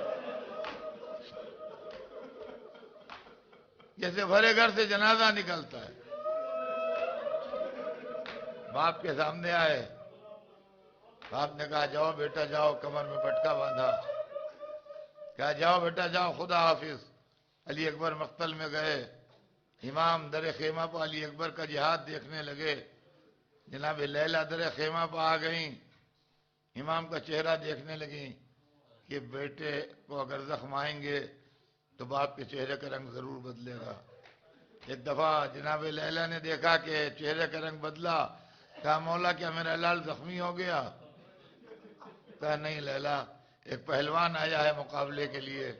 جیسے بھرے گھر سے جنازہ نکلتا ہے. باپ کے سامنے آئے، باپ نے کہا جاؤ بیٹا جاؤ، کمر میں پٹکا باندھا، کہا جاؤ بیٹا جاؤ خدا حافظ. علی اکبر مقتل میں گئے، امام در خیمہ پہ علی اکبر کا جہاد دیکھنے لگے. جناب لیلا در خیمہ پہ آ گئیں، امام کا چہرہ دیکھنے لگیں کہ بیٹے کو اگر زخم آئیں گے تو باپ کے چہرے کا رنگ ضرور بدلے گا. ایک دفعہ جناب لیلا نے دیکھا کہ چہرے کا رنگ بدلا، کہا مولا کیا میرا لال زخمی ہو گیا؟ کہا نہیں لیلا، ایک پہلوان آیا ہے مقابلے کے لیے،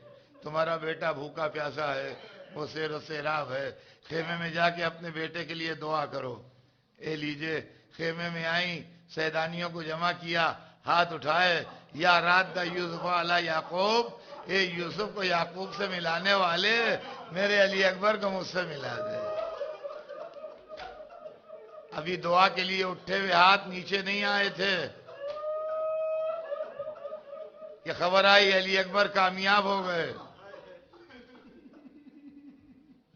تمہارا بیٹا بھوکا پیاسا ہے، وہ سیر و سیراب ہے، خیمے میں جا کے اپنے بیٹے کے لیے دعا کرو. اے لیجئے خیمے میں آئیں، سیدانیوں کو جمع کیا، ہاتھ اٹھائے، یا رات دا یوسف علی یعقوب، اے یوسف کو یعقوب سے ملانے والے میرے علی اکبر کو مجھ سے ملا دے. ابھی دعا کے لیے اٹھے ہوئے ہاتھ نیچے نہیں آئے تھے کہ خبر آئی علی اکبر کامیاب ہو گئے.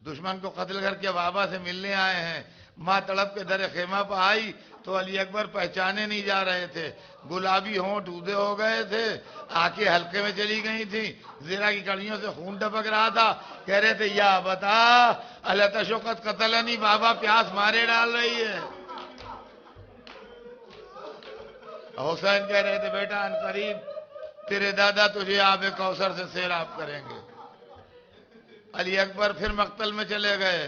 دشمن کو قتل کر کے بابا سے ملنے آئے ہیں. ماں تڑپ کے در خیمہ پہ آئی تو علی اکبر پہچانے نہیں جا رہے تھے، گلابی ہونٹ اودے ہو گئے تھے، آنکھیں حلقے میں چلی گئی تھیں، زیرہ کی کڑیوں سے خون ٹپک رہا تھا. کہہ رہے تھے یا بتا اللہ تشوقت قتلنی، بابا پیاس مارے ڈال رہی ہے. حسین کہہ رہے تھے بیٹا ان قریب تیرے دادا تجھے آب کوثر سے سیراب کریں گے. علی اکبر پھر مقتل میں چلے گئے،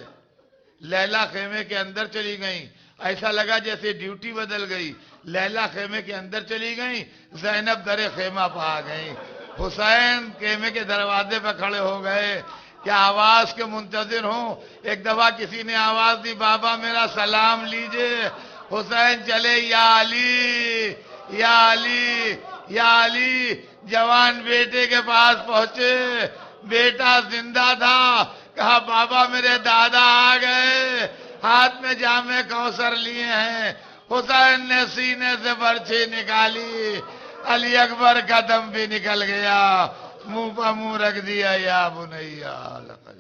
لیلا خیمے کے اندر چلی گئیں، ایسا لگا جیسے ڈیوٹی بدل گئی. لیلا خیمے کے اندر چلی گئیں، زینب در خیمہ پہ آ گئیں. حسین خیمے کے دروازے پہ کھڑے ہو گئے، کیا آواز کے منتظر ہوں. ایک دفعہ کسی نے آواز دی بابا میرا سلام لیجئے. حسین چلے یا علی یا علی یا علی. جوان بیٹے کے پاس پہنچے، بیٹا زندہ تھا، کہا بابا میرے دادا آ گئے، ہاتھ میں جام کوثر لیے ہیں. حسین نے سینے سے برچھی نکالی، علی اکبر کا دم بھی نکل گیا، منہ پہ منہ رکھ دیا، یا بنیا لقد